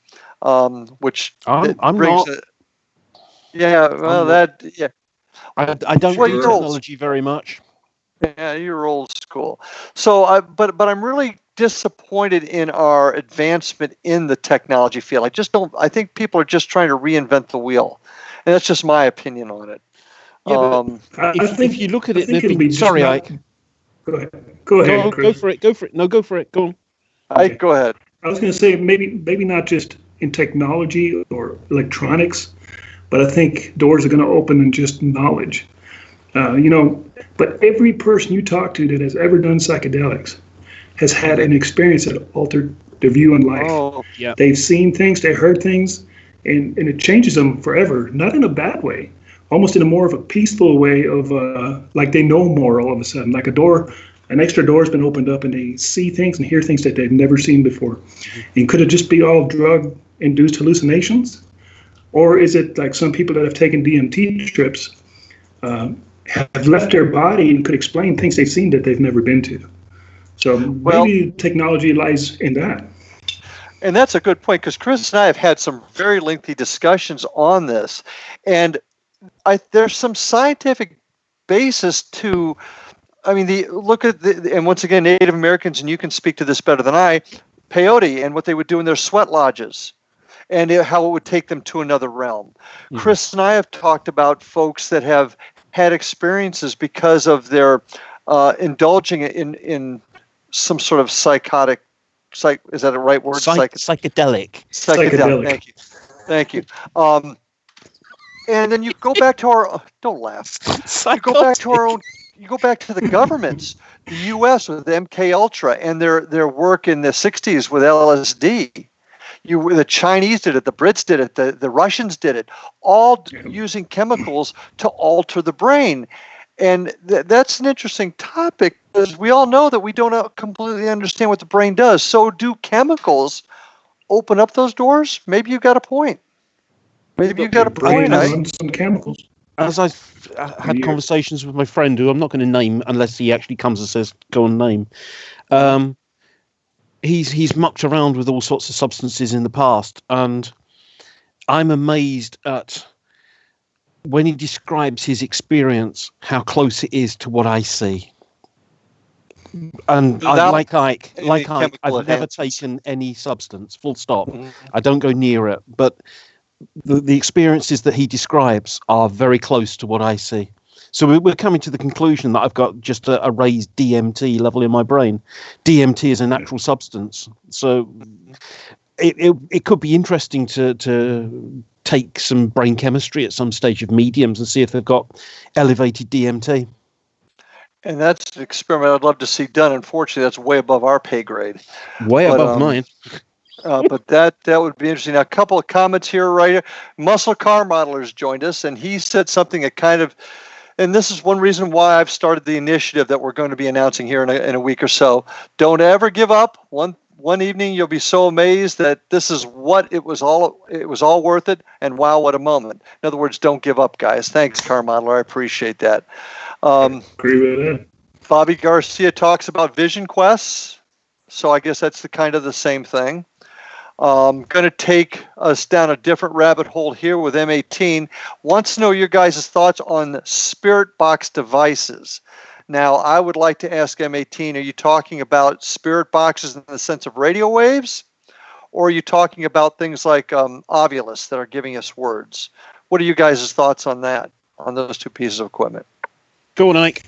Which I'm not. Yeah, well, yeah. I don't do technology very much. Yeah, you're old school. So, but I'm really disappointed in our advancement in the technology field. I think people are just trying to reinvent the wheel, and that's just my opinion on it. Yeah, if you look at it, sorry, Ike. Go ahead. Go for it. Go for it. No, go for it. Go on. Ike, go ahead. I was going to say maybe not just in technology or electronics, but I think doors are going to open in just knowledge. But every person you talk to that has ever done psychedelics has had an experience that altered their view on life. Oh, Yeah. They've seen things, they heard things, and it changes them forever. Not in a bad way, almost in a more of a peaceful way of like they know more all of a sudden. Like an extra door has been opened up, and they see things and hear things that they've never seen before. And could it just be all drug-induced hallucinations? Or is it like some people that have taken DMT trips have left their body and could explain things they've seen that they've never been to? So maybe technology lies in that. And that's a good point, because Chris and I have had some very lengthy discussions on this. And there's some scientific basis to, I mean, and once again, Native Americans, and you can speak to this better than I, peyote and what they would do in their sweat lodges, and how it would take them to another realm. Mm-hmm. Chris and I have talked about folks that have had experiences because of their indulging in some sort of psychotic, is that a right word? Psychedelic. Psychedelic. Thank you. And then you go back to our, don't laugh. You go back to the governments, the U.S. with MK Ultra and their work in the 60s with LSD. The Chinese did it, the Brits did it, the Russians did it, all using chemicals to alter the brain. And that's an interesting topic, because we all know that we don't completely understand what the brain does. So do chemicals open up those doors? Maybe you've got a point. Maybe you've got a point. Some chemicals. As I've had conversations with my friend, who I'm not going to name unless he actually comes and says, go on, name. He's mucked around with all sorts of substances in the past, and I'm amazed at when he describes his experience, how close it is to what I see. And like Ike, I've never taken any substance, full stop. Mm-hmm. I don't go near it, but the experiences that he describes are very close to what I see. So we're coming to the conclusion that I've got just a raised DMT level in my brain. DMT is a natural substance. So it could be interesting to take some brain chemistry at some stage of mediums and see if they've got elevated DMT. And that's an experiment I'd love to see done. Unfortunately, that's way above our pay grade. Way above mine. But that would be interesting. Now, a couple of comments here, right here. Muscle Car Modeler's joined us, and he said something that kind of, and this is one reason why I've started the initiative that we're going to be announcing here in a week or so. Don't ever give up. One evening you'll be so amazed that this is what it was all worth it, and wow, what a moment. In other words, don't give up, guys. Thanks, Car Modeler. I appreciate that. Agree with that. Bobby Garcia talks about vision quests, so I guess that's the same thing. Going to take us down a different rabbit hole here with M18. Wants to know your guys' thoughts on spirit box devices. Now, I would like to ask M18, are you talking about spirit boxes in the sense of radio waves? Or are you talking about things like Ovilus that are giving us words? What are you guys' thoughts on that, on those two pieces of equipment? Go on, Ike.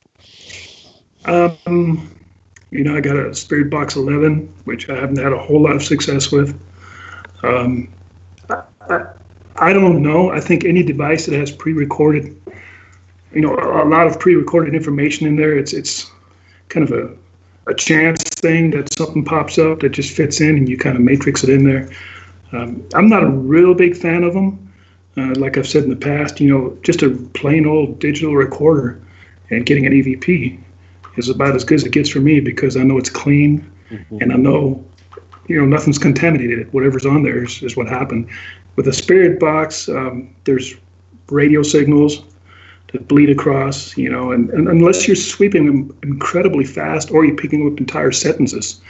I got a Spirit Box 11, which I haven't had a whole lot of success with. I don't know. I think any device that has pre-recorded, a lot of pre-recorded information in there, it's kind of a chance thing that something pops up that just fits in and you kind of matrix it in there. I'm not a real big fan of them. Like I've said in the past, just a plain old digital recorder and getting an EVP is about as good as it gets for me, because I know it's clean, and I know, nothing's contaminated. Whatever's on there is what happened. With a Spirit Box, there's radio signals that bleed across, and unless you're sweeping them incredibly fast, or you're picking up entire sentences,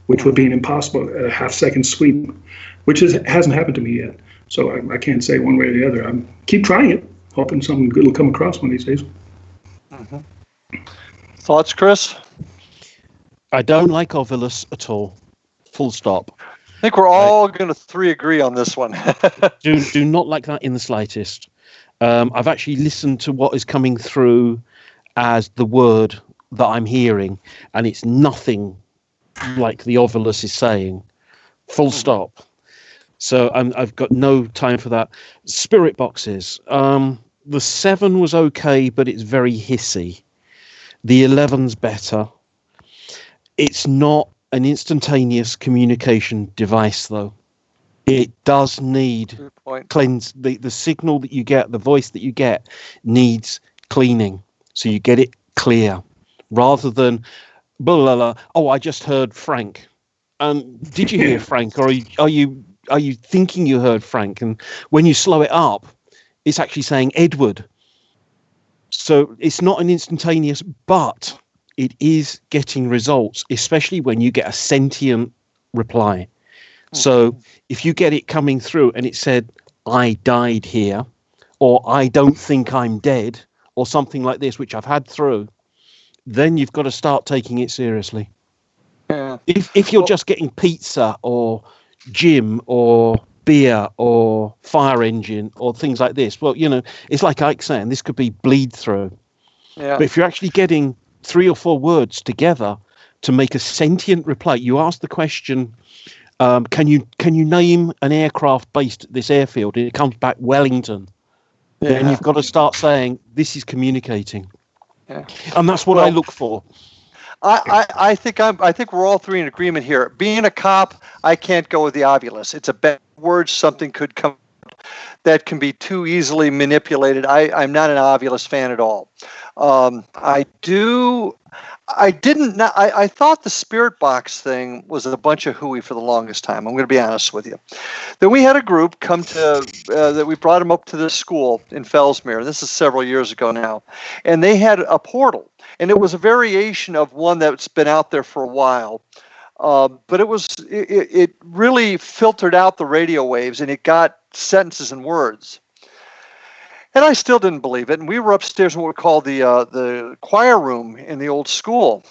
which would be an impossible half-second sweep, which hasn't happened to me yet. So I can't say one way or the other. Keep trying it, hoping something good will come across one of these days. Mm-hmm. Thoughts, Chris? I don't like Ovilus at all. Full stop. I think we're all going to agree on this one. do not like that in the slightest. I've actually listened to what is coming through as the word that I'm hearing, and it's nothing like the Ovilus is saying. Full stop. So I've got no time for that. Spirit boxes. The 7 was okay, but it's very hissy. The 11's better. It's not an instantaneous communication device, though. It does need cleanse. The signal that you get, the voice that you get, needs cleaning, so you get it clear, rather than blah blah blah. Oh, I just heard Frank. Did you hear Frank, or are you thinking you heard Frank? And when you slow it up, it's actually saying Edward. So it's not an instantaneous, but it is getting results, especially when you get a sentient reply. So if you get it coming through and it said, I died here, or I don't think I'm dead, or something like this, which I've had through, then you've got to start taking it seriously. Yeah. If you're just getting pizza or gym or beer or fire engine or things like this, well, it's like Ike saying, this could be bleed through. Yeah. But if you're actually getting 3 or 4 words together to make a sentient reply, you ask the question, can you name an aircraft based at this airfield? And it comes back Wellington. Yeah. Then you've got to start saying, this is communicating. Yeah. And that's what I look for. I think we're all three in agreement here. Being a cop, I can't go with the obvious. It's a bad word. Something could come that can be too easily manipulated. I'm not an obvious fan at all. I thought the spirit box thing was a bunch of hooey for the longest time. I'm going to be honest with you. Then we had a group come to that we brought them up to this school in Fellsmere. This is several years ago now, and they had a portal, and it was a variation of one that's been out there for a while. But it really filtered out the radio waves, and it got sentences and words. And I still didn't believe it. And we were upstairs in what we call the choir room in the old school.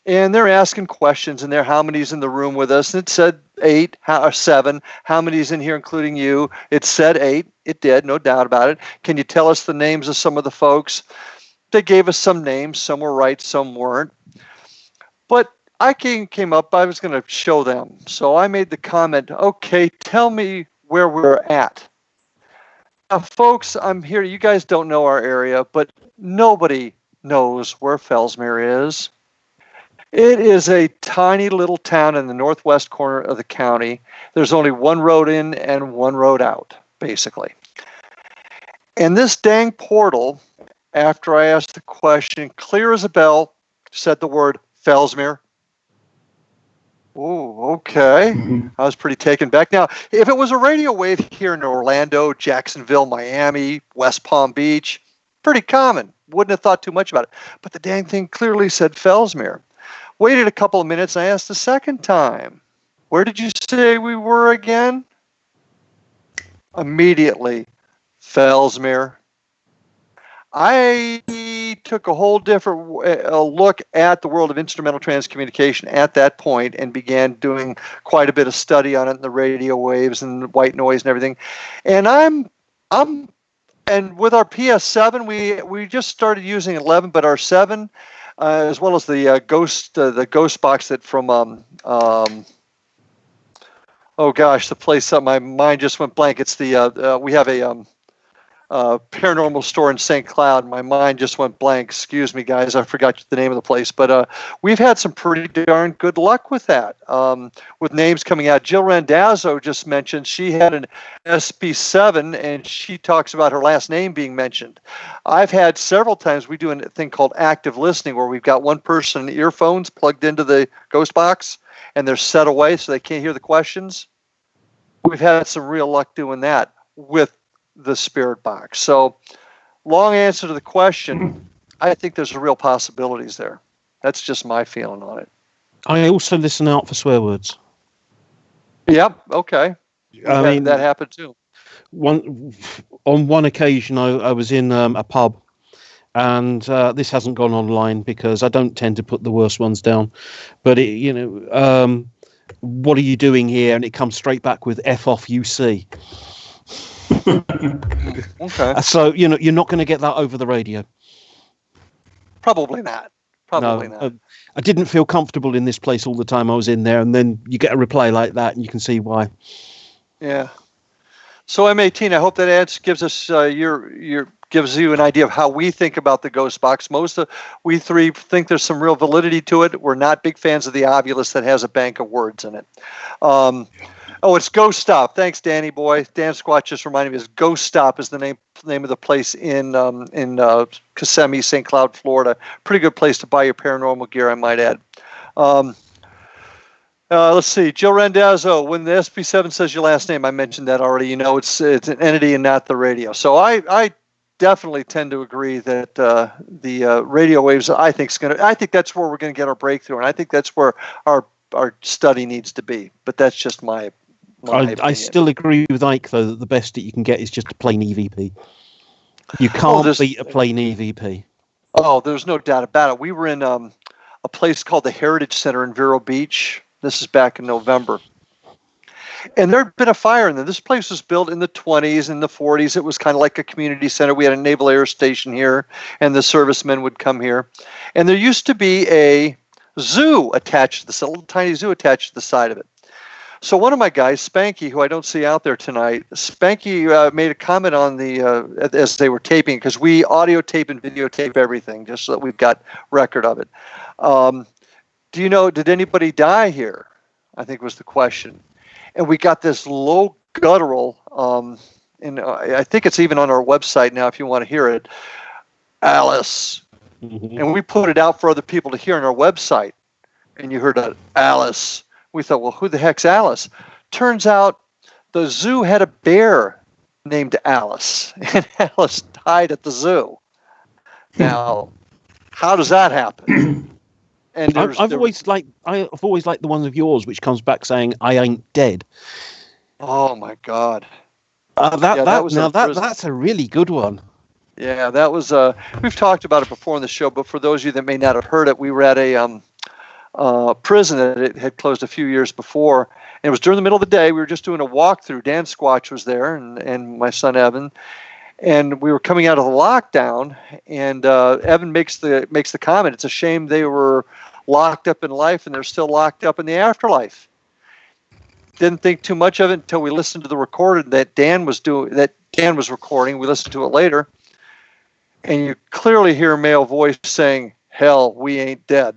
And they're asking questions, and they're, how many's in the room with us? And it said 8 or 7. How many's in here, including you? It said 8. It did, no doubt about it. Can you tell us the names of some of the folks? They gave us some names. Some were right, some weren't. But I came up, I was going to show them. So I made the comment, okay, tell me where we're at. Now, folks, I'm here. You guys don't know our area, but nobody knows where Fellsmere is. It is a tiny little town in the northwest corner of the county. There's only one road in and one road out, basically. And this dang portal, after I asked the question, clear as a bell, said the word Fellsmere. Oh, okay. Mm-hmm. I was pretty taken back. Now, if it was a radio wave here in Orlando, Jacksonville, Miami, West Palm Beach, pretty common. Wouldn't have thought too much about it. But the dang thing clearly said Fellsmere. Waited a couple of minutes. I asked the second time, where did you say we were again? Immediately, Fellsmere. I took a whole different look at the world of instrumental transcommunication at that point and began doing quite a bit of study on it, and the radio waves and white noise and everything. And and with our PS7, we just started using 11, but our 7, as well as the ghost box that from oh gosh, the place that my mind just went blank. It's the we have a paranormal store in St. Cloud. My mind just went blank. Excuse me, guys. I forgot the name of the place. But we've had some pretty darn good luck with that, with names coming out. Jill Randazzo just mentioned she had an SP7, and she talks about her last name being mentioned. I've had several times, we do a thing called active listening, where we've got one person in earphones plugged into the ghost box, and they're set away so they can't hear the questions. We've had some real luck doing that with the spirit box. So, long answer to the question, I think there's real possibilities there. That's just my feeling on it. I also listen out for swear words. Yep. Okay. I mean, that happened too. On one occasion, I was in a pub, and this hasn't gone online because I don't tend to put the worst ones down. But what are you doing here? And it comes straight back with F off UC. Okay. So you're not going to get that over the radio. Probably not. Probably not. I didn't feel comfortable in this place all the time I was in there, and then you get a reply like that, and you can see why. Yeah. So M18, I hope that gives us your gives you an idea of how we think about the ghost box. We three think there's some real validity to it. We're not big fans of the Ovilus that has a bank of words in it. It's Ghost Stop. Thanks, Danny boy. Dan Squatch just reminded me. Ghost Stop is the name of the place in Kissimmee, St. Cloud, Florida. Pretty good place to buy your paranormal gear, I might add. Let's see. Jill Randazzo, when the SB7 says your last name, I mentioned that already. You know, it's an entity and not the radio. So I definitely tend to agree that the radio waves, I think that's where we're going to get our breakthrough, and I think that's where our study needs to be. But that's just my I still agree with Ike, though, that the best that you can get is just a plain EVP. You can't beat a plain EVP. Oh, there's no doubt about it. We were in a place called the Heritage Center in Vero Beach. This is back in November. And there had been a fire in there. This place was built in the 20s and the 40s. It was kind of like a community center. We had a naval air station here, and the servicemen would come here. And there used to be a zoo attached to this, a little tiny zoo attached to the side of it. So one of my guys, Spanky, who I don't see out there tonight, Spanky made a comment on as they were taping, because we audio tape and videotape everything, just so that we've got record of it. Do you know, did anybody die here? I think was the question. And we got this low guttural, and I think it's even on our website now if you want to hear it, Alice. Mm-hmm. And we put it out for other people to hear on our website. And you heard that, Alice. We thought, well, who the heck's Alice? Turns out the zoo had a bear named Alice, and Alice died at the zoo. Now, how does that happen? And I've always liked the ones of yours which comes back saying, "I ain't dead." Oh my God! That's a really good one. Yeah, that was. We've talked about it before on the show, but for those of you that may not have heard it, we were at a prison that it had closed a few years before, and it was during the middle of the day. We were just doing a walkthrough. Dan Squatch was there, and my son Evan. And we were coming out of the lockdown, and Evan makes the comment, it's a shame they were locked up in life and they're still locked up in the afterlife. Didn't think too much of it until we listened to the recording that Dan was recording. We listened to it later, and you clearly hear a male voice saying, "Hell, we ain't dead."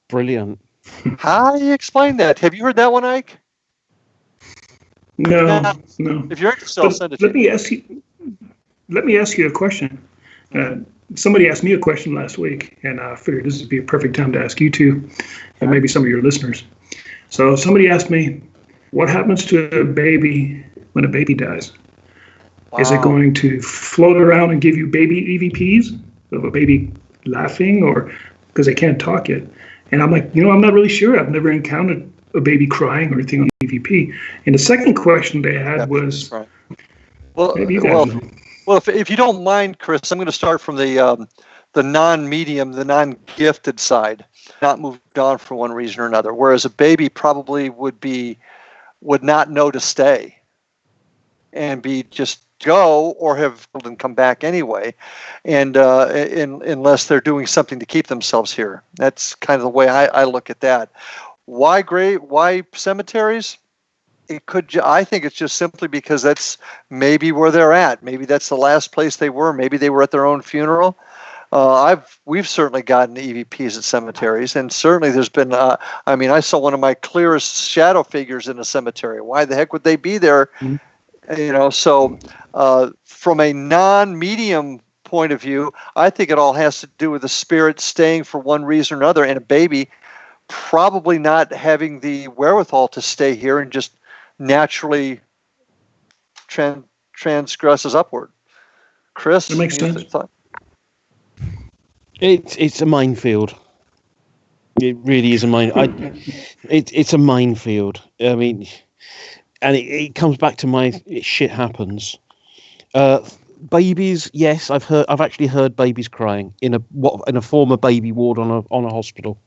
Brilliant. How do you explain that? Have you heard that one, Ike? No. If you're interested, I'll send it to you. Let me ask you a question. Somebody asked me a question last week, and I figured this would be a perfect time to ask you two, and maybe some of your listeners. So somebody asked me, what happens to a baby when a baby dies? Wow. Is it going to float around and give you baby EVPs of a baby laughing, or because they can't talk yet? And I'm like, I'm not really sure. I've never encountered a baby crying or anything on EVP. And the second question they had was, right. Well, if you don't mind, Chris, I'm going to start from the non-medium, the non-gifted side, not moved on for one reason or another. Whereas a baby probably would not know to stay and be just go or have and come back anyway, and unless they're doing something to keep themselves here. That's kind of the way I look at that. Why cemeteries? I think it's just simply because that's maybe where they're at. Maybe that's the last place they were. Maybe they were at their own funeral. We've certainly gotten EVPs at cemeteries, and certainly there's been. I saw one of my clearest shadow figures in a cemetery. Why the heck would they be there? Mm-hmm. So from a non-medium point of view, I think it all has to do with the spirit staying for one reason or another, and a baby probably not having the wherewithal to stay here and just naturally transgresses upward. Chris, that makes sense. It's a minefield. It really is a it's a minefield. I mean, and it comes back to shit happens. Babies, yes, I've actually heard babies crying in a former baby ward on a hospital.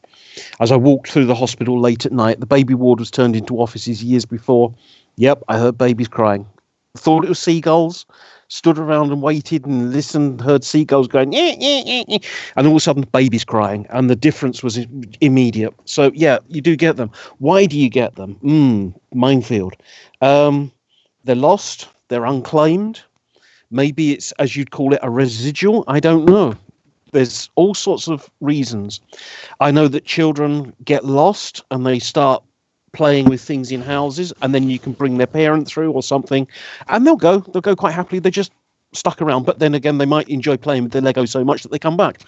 As I walked through the hospital late at night, the baby ward was turned into offices years before. Yep, I heard babies crying. Thought it was seagulls. Stood around and waited and listened, heard seagulls going, and all of a sudden babies crying, and the difference was immediate. So yeah, you do get them. Why do you get them? Minefield. They're lost. They're unclaimed. Maybe it's, as you'd call it, a residual. I don't know. There's all sorts of reasons. I know that children get lost and they start playing with things in houses, and then you can bring their parent through or something, and they'll go quite happily. They're just stuck around, but then again, they might enjoy playing with their Lego so much that they come back.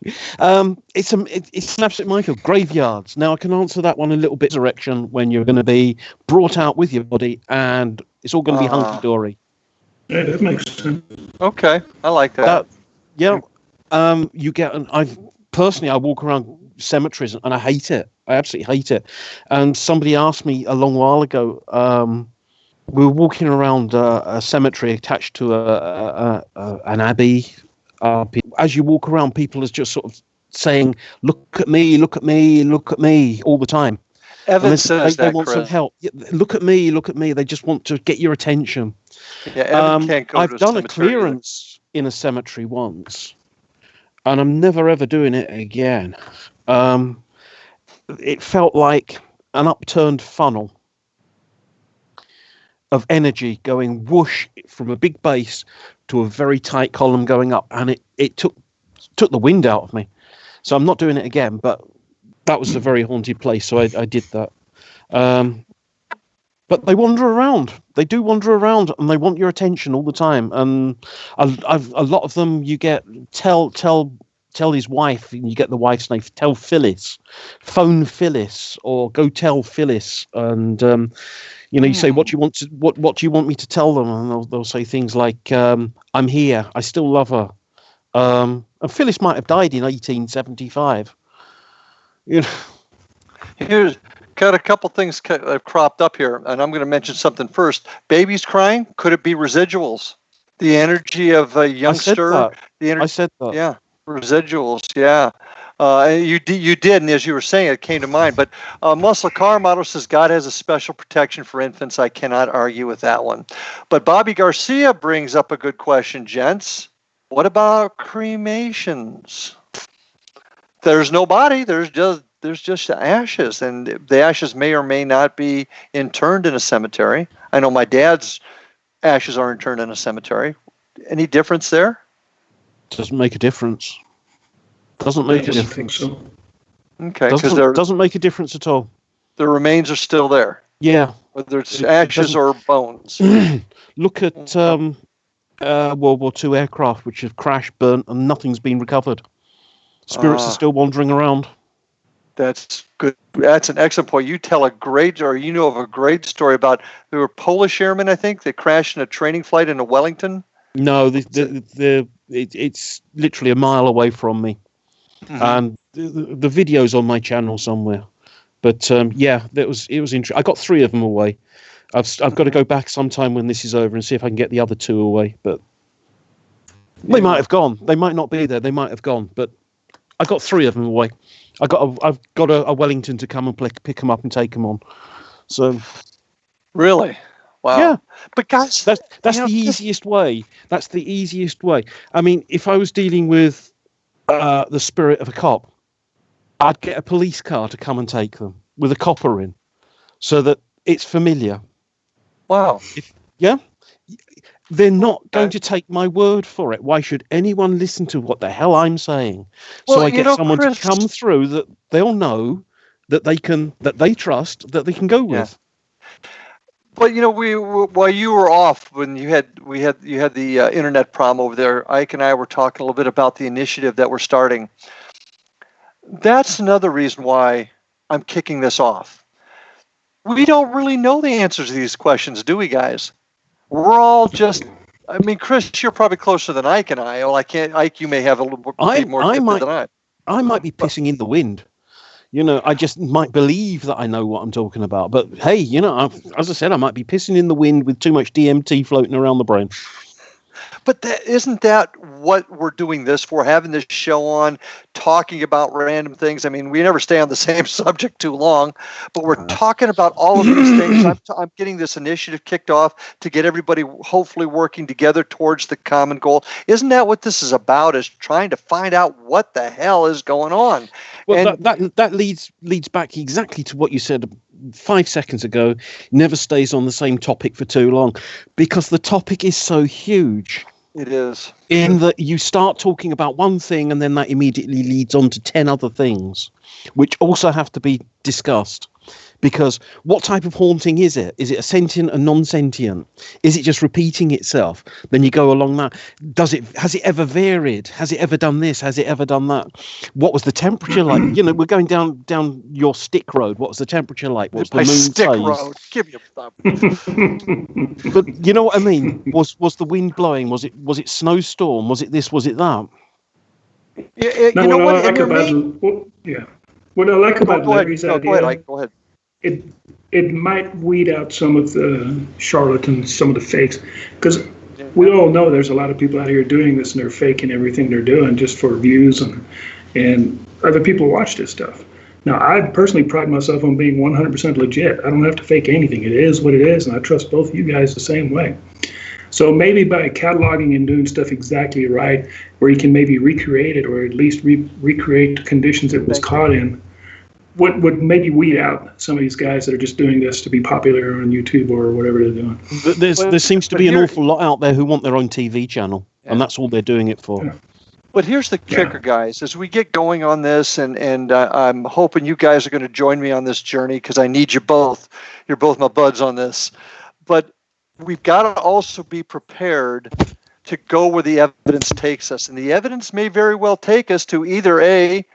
It's an absolute minefield. Graveyards. Now I can answer that one a little bit. Resurrection, when you're going to be brought out with your body and it's all going to be hunky dory. Yeah, that makes sense. Okay, I like that. Yeah. You get. I walk around cemeteries and I hate it. I absolutely hate it. And somebody asked me a long while ago. We were walking around a cemetery attached to an abbey. As you walk around, people are just sort of saying, "Look at me, look at me, look at me," all the time. Evan says they that, want Chris. some help. Yeah, look at me, look at me. They just want to get your attention. Yeah, Evan can't go I've to done a cemetery clearance in a cemetery once, and I'm never ever doing it again. It felt like an upturned funnel of energy going whoosh from a big base to a very tight column going up, and it took the wind out of me. So I'm not doing it again, but that was a very haunted place, so I did that. But they wander around. They do wander around, and they want your attention all the time. And a lot of them, you get tell his wife, and you get the wife's name. Tell Phyllis, phone Phyllis, or go tell Phyllis. And you say, what do you want me to tell them? And they'll say things like, "I'm here. I still love her." And Phyllis might have died in 1875. Here's got a couple things cropped up here, and I'm going to mention something first. Babies crying, could it be residuals? The energy of a youngster. I said that. Yeah, residuals. Yeah, you did, and as you were saying, it came to mind. But Muscle Car Model says God has a special protection for infants. I cannot argue with that one. But Bobby Garcia brings up a good question, gents. What about cremations? There's no body. There's just ashes, and the ashes may or may not be interned in a cemetery. I know my dad's ashes are interned in a cemetery. Any difference there? Doesn't make a difference. Doesn't make a difference. So. Okay, because doesn't make a difference at all. The remains are still there. Yeah, whether it's ashes or bones. Look at World War II aircraft which have crashed, burnt, and nothing's been recovered. Spirits are still wandering around. That's good. That's an excellent point. You know of a great story about there were Polish airmen, I think, that crashed in a training flight into Wellington. No, it's literally a mile away from me, and the video's on my channel somewhere. But it was interesting. I got 3 of them away. I've got to go back sometime when this is over and see if I can get the other 2 away. But they might have gone. They might not be there. They might have gone. But I got 3 of them away. I've got a Wellington to come and pick them up and take them on. So, really, wow. Yeah, but guys, that's the easiest way. That's the easiest way. I mean, if I was dealing with the spirit of a cop, I'd get a police car to come and take them with a copper in, so that it's familiar. Wow. They're not going to take my word for it. Why should anyone listen to what the hell I'm saying? So I get someone to come through that they'll know that they trust, that they can go with. But while you were off, when you had the internet problem over there, Ike and I were talking a little bit about the initiative that we're starting. That's another reason why I'm kicking this off. We don't really know the answers to these questions, do we, guys? We're all just. I mean, Chris, you're probably closer than Ike and I. Well, I can't. Ike, you may have a little more than I. I might be pissing in the wind. I just might believe that I know what I'm talking about. But hey, as I said, I might be pissing in the wind with too much DMT floating around the brain. But isn't that what we're doing this for? Having this show on, talking about random things. I mean, we never stay on the same subject too long, but we're talking about all of these things. I'm getting this initiative kicked off to get everybody hopefully working together towards the common goal. Isn't that what this is about? Is trying to find out what the hell is going on? Well, that leads back exactly to what you said 5 seconds ago, never stays on the same topic for too long, because the topic is so huge. It is. In that you start talking about one thing and then that immediately leads on to 10 other things, which also have to be discussed. Because what type of haunting is it? Is it a sentient, a non-sentient? Is it just repeating itself? Then you go along that. Has it ever varied? Has it ever done this? Has it ever done that? What was the temperature like? You know, we're going down your stick road. What was the temperature like? What's the moon stick phase? road. Give me a thumb. But you know what I mean? Was the wind blowing? Was it snowstorm? Was it this? Was it that? You know what? What I like about Larry's idea. Go ahead. It might weed out some of the charlatans, some of the fakes, because we all know there's a lot of people out here doing this and they're faking everything they're doing just for views and other people watch this stuff. Now, I personally pride myself on being 100% legit. I don't have to fake anything. It is what it is, and I trust both you guys the same way. So maybe by cataloging and doing stuff exactly right, where you can maybe recreate it or at least recreate the conditions it was caught in, would maybe weed out some of these guys that are just doing this to be popular on YouTube or whatever they're doing. There seems to be an awful lot out there who want their own TV channel, and that's all they're doing it for. Yeah. But here's the kicker, guys. As we get going on this, and I'm hoping you guys are going to join me on this journey because I need you both. You're both my buds on this. But we've got to also be prepared to go where the evidence takes us. And the evidence may very well take us to either A,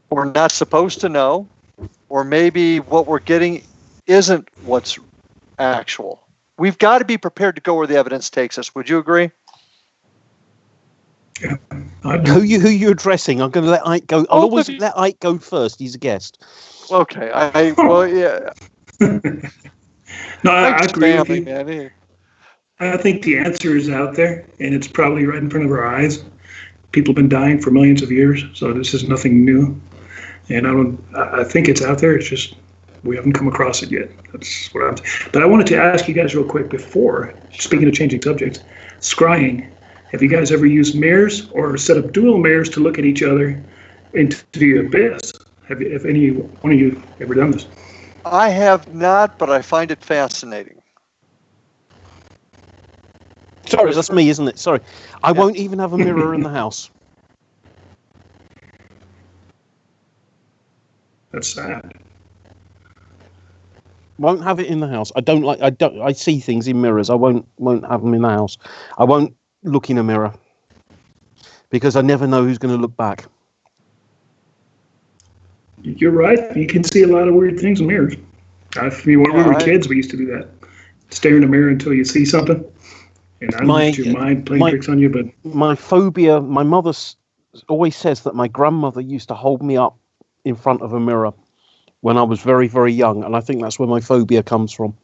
we're not supposed to know, or maybe what we're getting isn't what's actual. We've got to be prepared to go where the evidence takes us. Would you agree? Yeah. Who you addressing? I'm going to let Ike go. I'll always let Ike go first. He's a guest. Okay. Well, yeah. No, I agree with you. Man. I think the answer is out there, and it's probably right in front of our eyes. People have been dying for millions of years, so this is nothing new. And I think it's out there. It's just we haven't come across it yet. That's what I'm. But I wanted to ask you guys real quick before, speaking of changing subjects, scrying. Have you guys ever used mirrors or set up dual mirrors to look at each other into the abyss? Have any one of you ever done this? I have not, but I find it fascinating. Sorry, that's me, isn't it? Sorry. I won't even have a mirror in the house. That's sad. Won't have it in the house. I see things in mirrors. I won't have them in the house. I won't look in a mirror because I never know who's going to look back. You're right. You can see a lot of weird things in mirrors. When we were kids, we used to do that. Stare in a mirror until you see something. And I don't know if your mind playing tricks on you, but my phobia, my mother always says that my grandmother used to hold me up in front of a mirror when I was very, very young, and I think that's where my phobia comes from.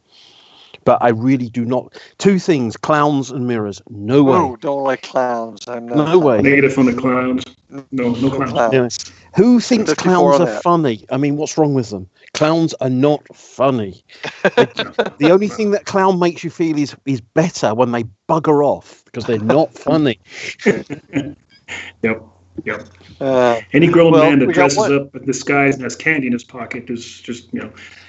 But I really do not. Two things: clowns and mirrors. No way. Oh, don't like clowns. I'm not. No way. Negative on the clowns. No clowns. Yes. Who thinks clowns are that. funny? I mean, what's wrong with them? Clowns are not funny. The only thing that clown makes you feel is better when they bugger off because they're not funny. Yep. Any grown man that dresses up in disguise and has candy in his pocket is just,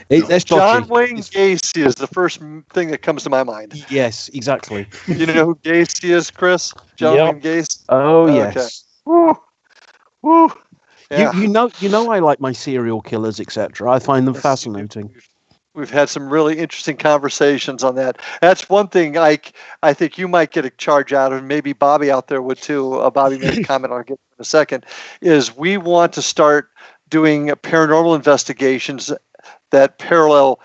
That's John Wayne Gacy is the first thing that comes to my mind. Yes, exactly. You know who Gacy is, Chris? John Wayne Gacy? Oh, yes. Okay. Woo. Yeah. You know I like my serial killers, etc. I find them fascinating. We've had some really interesting conversations on that. That's one thing I think you might get a charge out of, and maybe Bobby out there would too. Bobby made a comment I'll get in a second, is we want to start doing paranormal investigations that parallel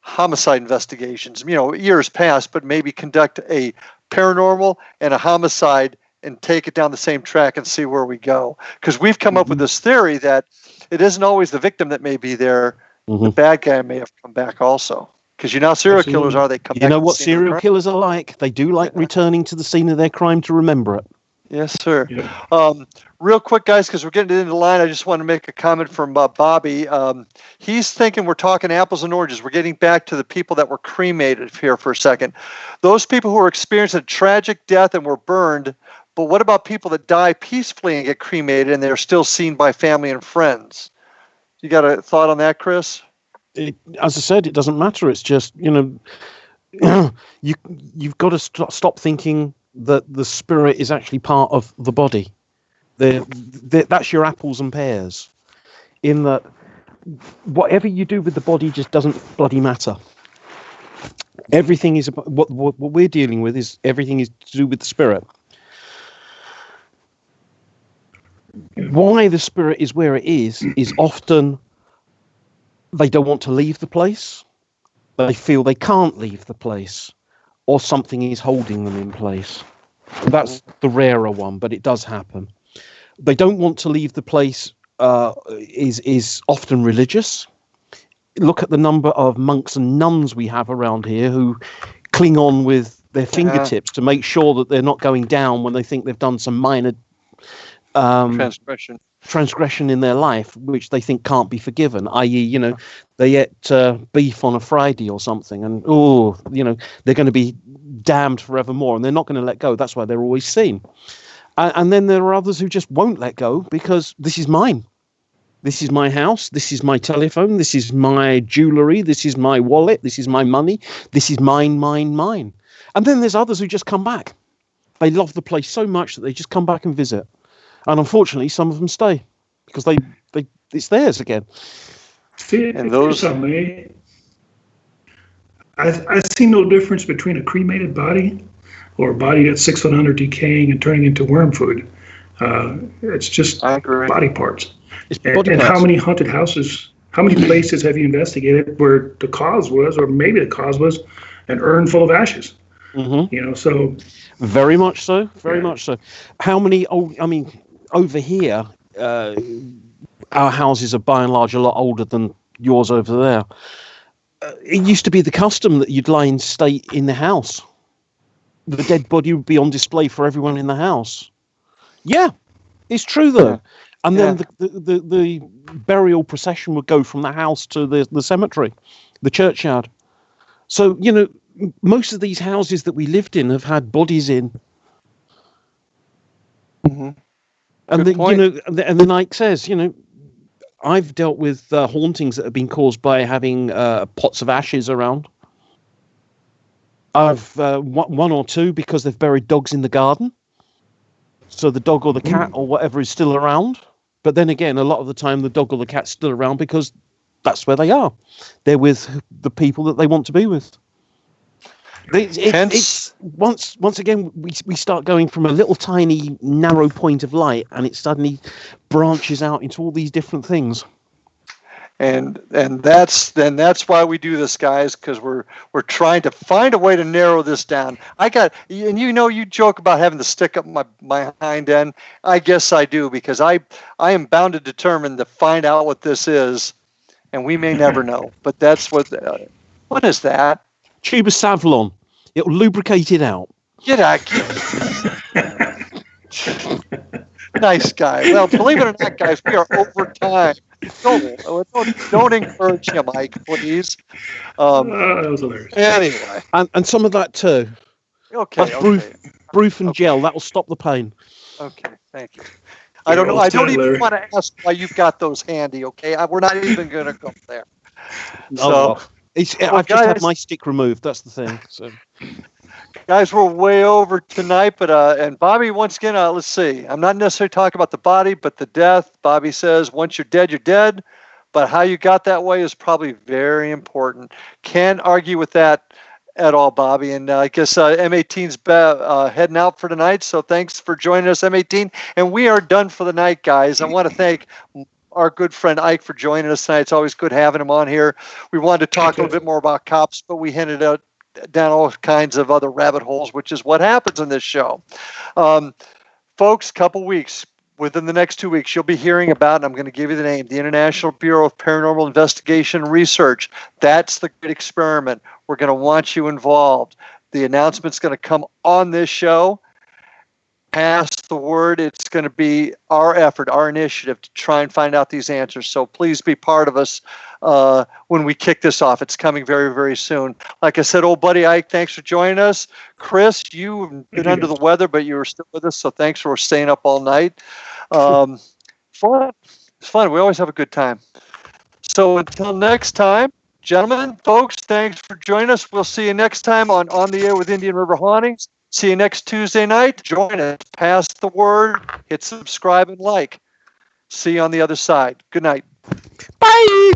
homicide investigations. Years past, but maybe conduct a paranormal and a homicide and take it down the same track and see where we go. Because we've come up with this theory that it isn't always the victim that may be there. The bad guy may have come back also. Because serial killers are, they come back. You know what serial killers are like? They do like returning to the scene of their crime to remember it. Yes, sir. Yeah. Real quick, guys, because we're getting into the line, I just want to make a comment from Bobby. He's thinking we're talking apples and oranges. We're getting back to the people that were cremated here for a second. Those people who were experiencing a tragic death and were burned, but what about people that die peacefully and get cremated and they're still seen by family and friends? You got a thought on that, Chris? as I said, it doesn't matter. It's just, you've got to stop thinking that the spirit is actually part of the body. That's your apples and pears. In that, whatever you do with the body just doesn't bloody matter. Everything is what we're dealing with is everything is to do with the spirit. Why the spirit is where it is often they don't want to leave the place. They feel they can't leave the place, or something is holding them in place. That's the rarer one, but it does happen. They don't want to leave the place. Is often religious. Look at the number of monks and nuns we have around here who cling on with their fingertips to make sure that they're not going down when they think they've done some minor transgression in their life, which they think can't be forgiven, i.e., they ate beef on a Friday or something, and they're going to be damned forevermore, and they're not going to let go. That's why they're always seen. And then there are others who just won't let go because this is mine. This is my house. This is my telephone. This is my jewelry. This is my wallet. This is my money. This is mine, mine, mine. And then there's others who just come back. They love the place so much that they just come back and visit. And unfortunately, some of them stay because it's theirs again. And those I see no difference between a cremated body or a body that's 6 foot under decaying and turning into worm food. It's just body parts. And how many haunted houses, how many places have you investigated where the cause was, or maybe the cause was, an urn full of ashes? Mm-hmm. So. Very much so. Very much so. How many over here, our houses are by and large a lot older than yours over there. It used to be the custom that you'd lie in state in the house. The dead body would be on display for everyone in the house. Yeah, it's true though. Yeah. And then the burial procession would go from the house to the cemetery, the churchyard. So, most of these houses that we lived in have had bodies in. Mm-hmm. And and then Ike says, I've dealt with hauntings that have been caused by having pots of ashes around. I've one or two because they've buried dogs in the garden. So the dog or the cat or whatever is still around. But then again, a lot of the time the dog or the cat's still around because that's where they are. They're with the people that they want to be with. Once again, we start going from a little tiny narrow point of light, and it suddenly branches out into all these different things. And that's why we do this, guys, because we're trying to find a way to narrow this down. You joke about having to stick up my hind end. I guess I do, because I am bound and determined to find out what this is, and we may never know. But that's what is that? Tube of Savlon. It'll lubricate it out. Get out. Nice guy. Well, believe it or not, guys, we are over time. Don't encourage him, Mike, please. That was hilarious. Anyway. And some of that too. Okay. That's Broof and gel. That'll stop the pain. Okay, thank you. I don't know. I don't even want to ask why you've got those handy, okay? We're not even going to go there. I've just had my stick removed. That's the thing. So. Guys, we're way over tonight, but and Bobby, once again, let's see. I'm not necessarily talking about the body, but the death. Bobby says, once you're dead, you're dead. But how you got that way is probably very important. Can't argue with that at all, Bobby. And I guess M18's heading out for tonight, so thanks for joining us, M18. And we are done for the night, guys. I want to thank our good friend Ike for joining us tonight. It's always good having him on here. We wanted to talk a little bit more about cops, but we hinted out down all kinds of other rabbit holes, which is what happens in this show. Folks, couple weeks, within the next 2 weeks, you'll be hearing about, and I'm going to give you the name, the International Bureau of Paranormal Investigation and Research. That's the great experiment. We're going to want you involved. The announcement's going to come on this show. Pass the word. It's going to be our effort, our initiative to try and find out these answers. So please be part of us when we kick this off. It's coming very, very soon. Like I said, old buddy Ike, thanks for joining us. Chris, you've been under the weather, but you were still with us, so thanks for staying up all night. Fun. It's fun. We always have a good time. So until next time, Gentlemen, folks, thanks for joining us. We'll see you next time on the Air with Indian River Hauntings. See you next Tuesday night. Join us. Pass the word. Hit subscribe and like. See you on the other side. Good night. Bye.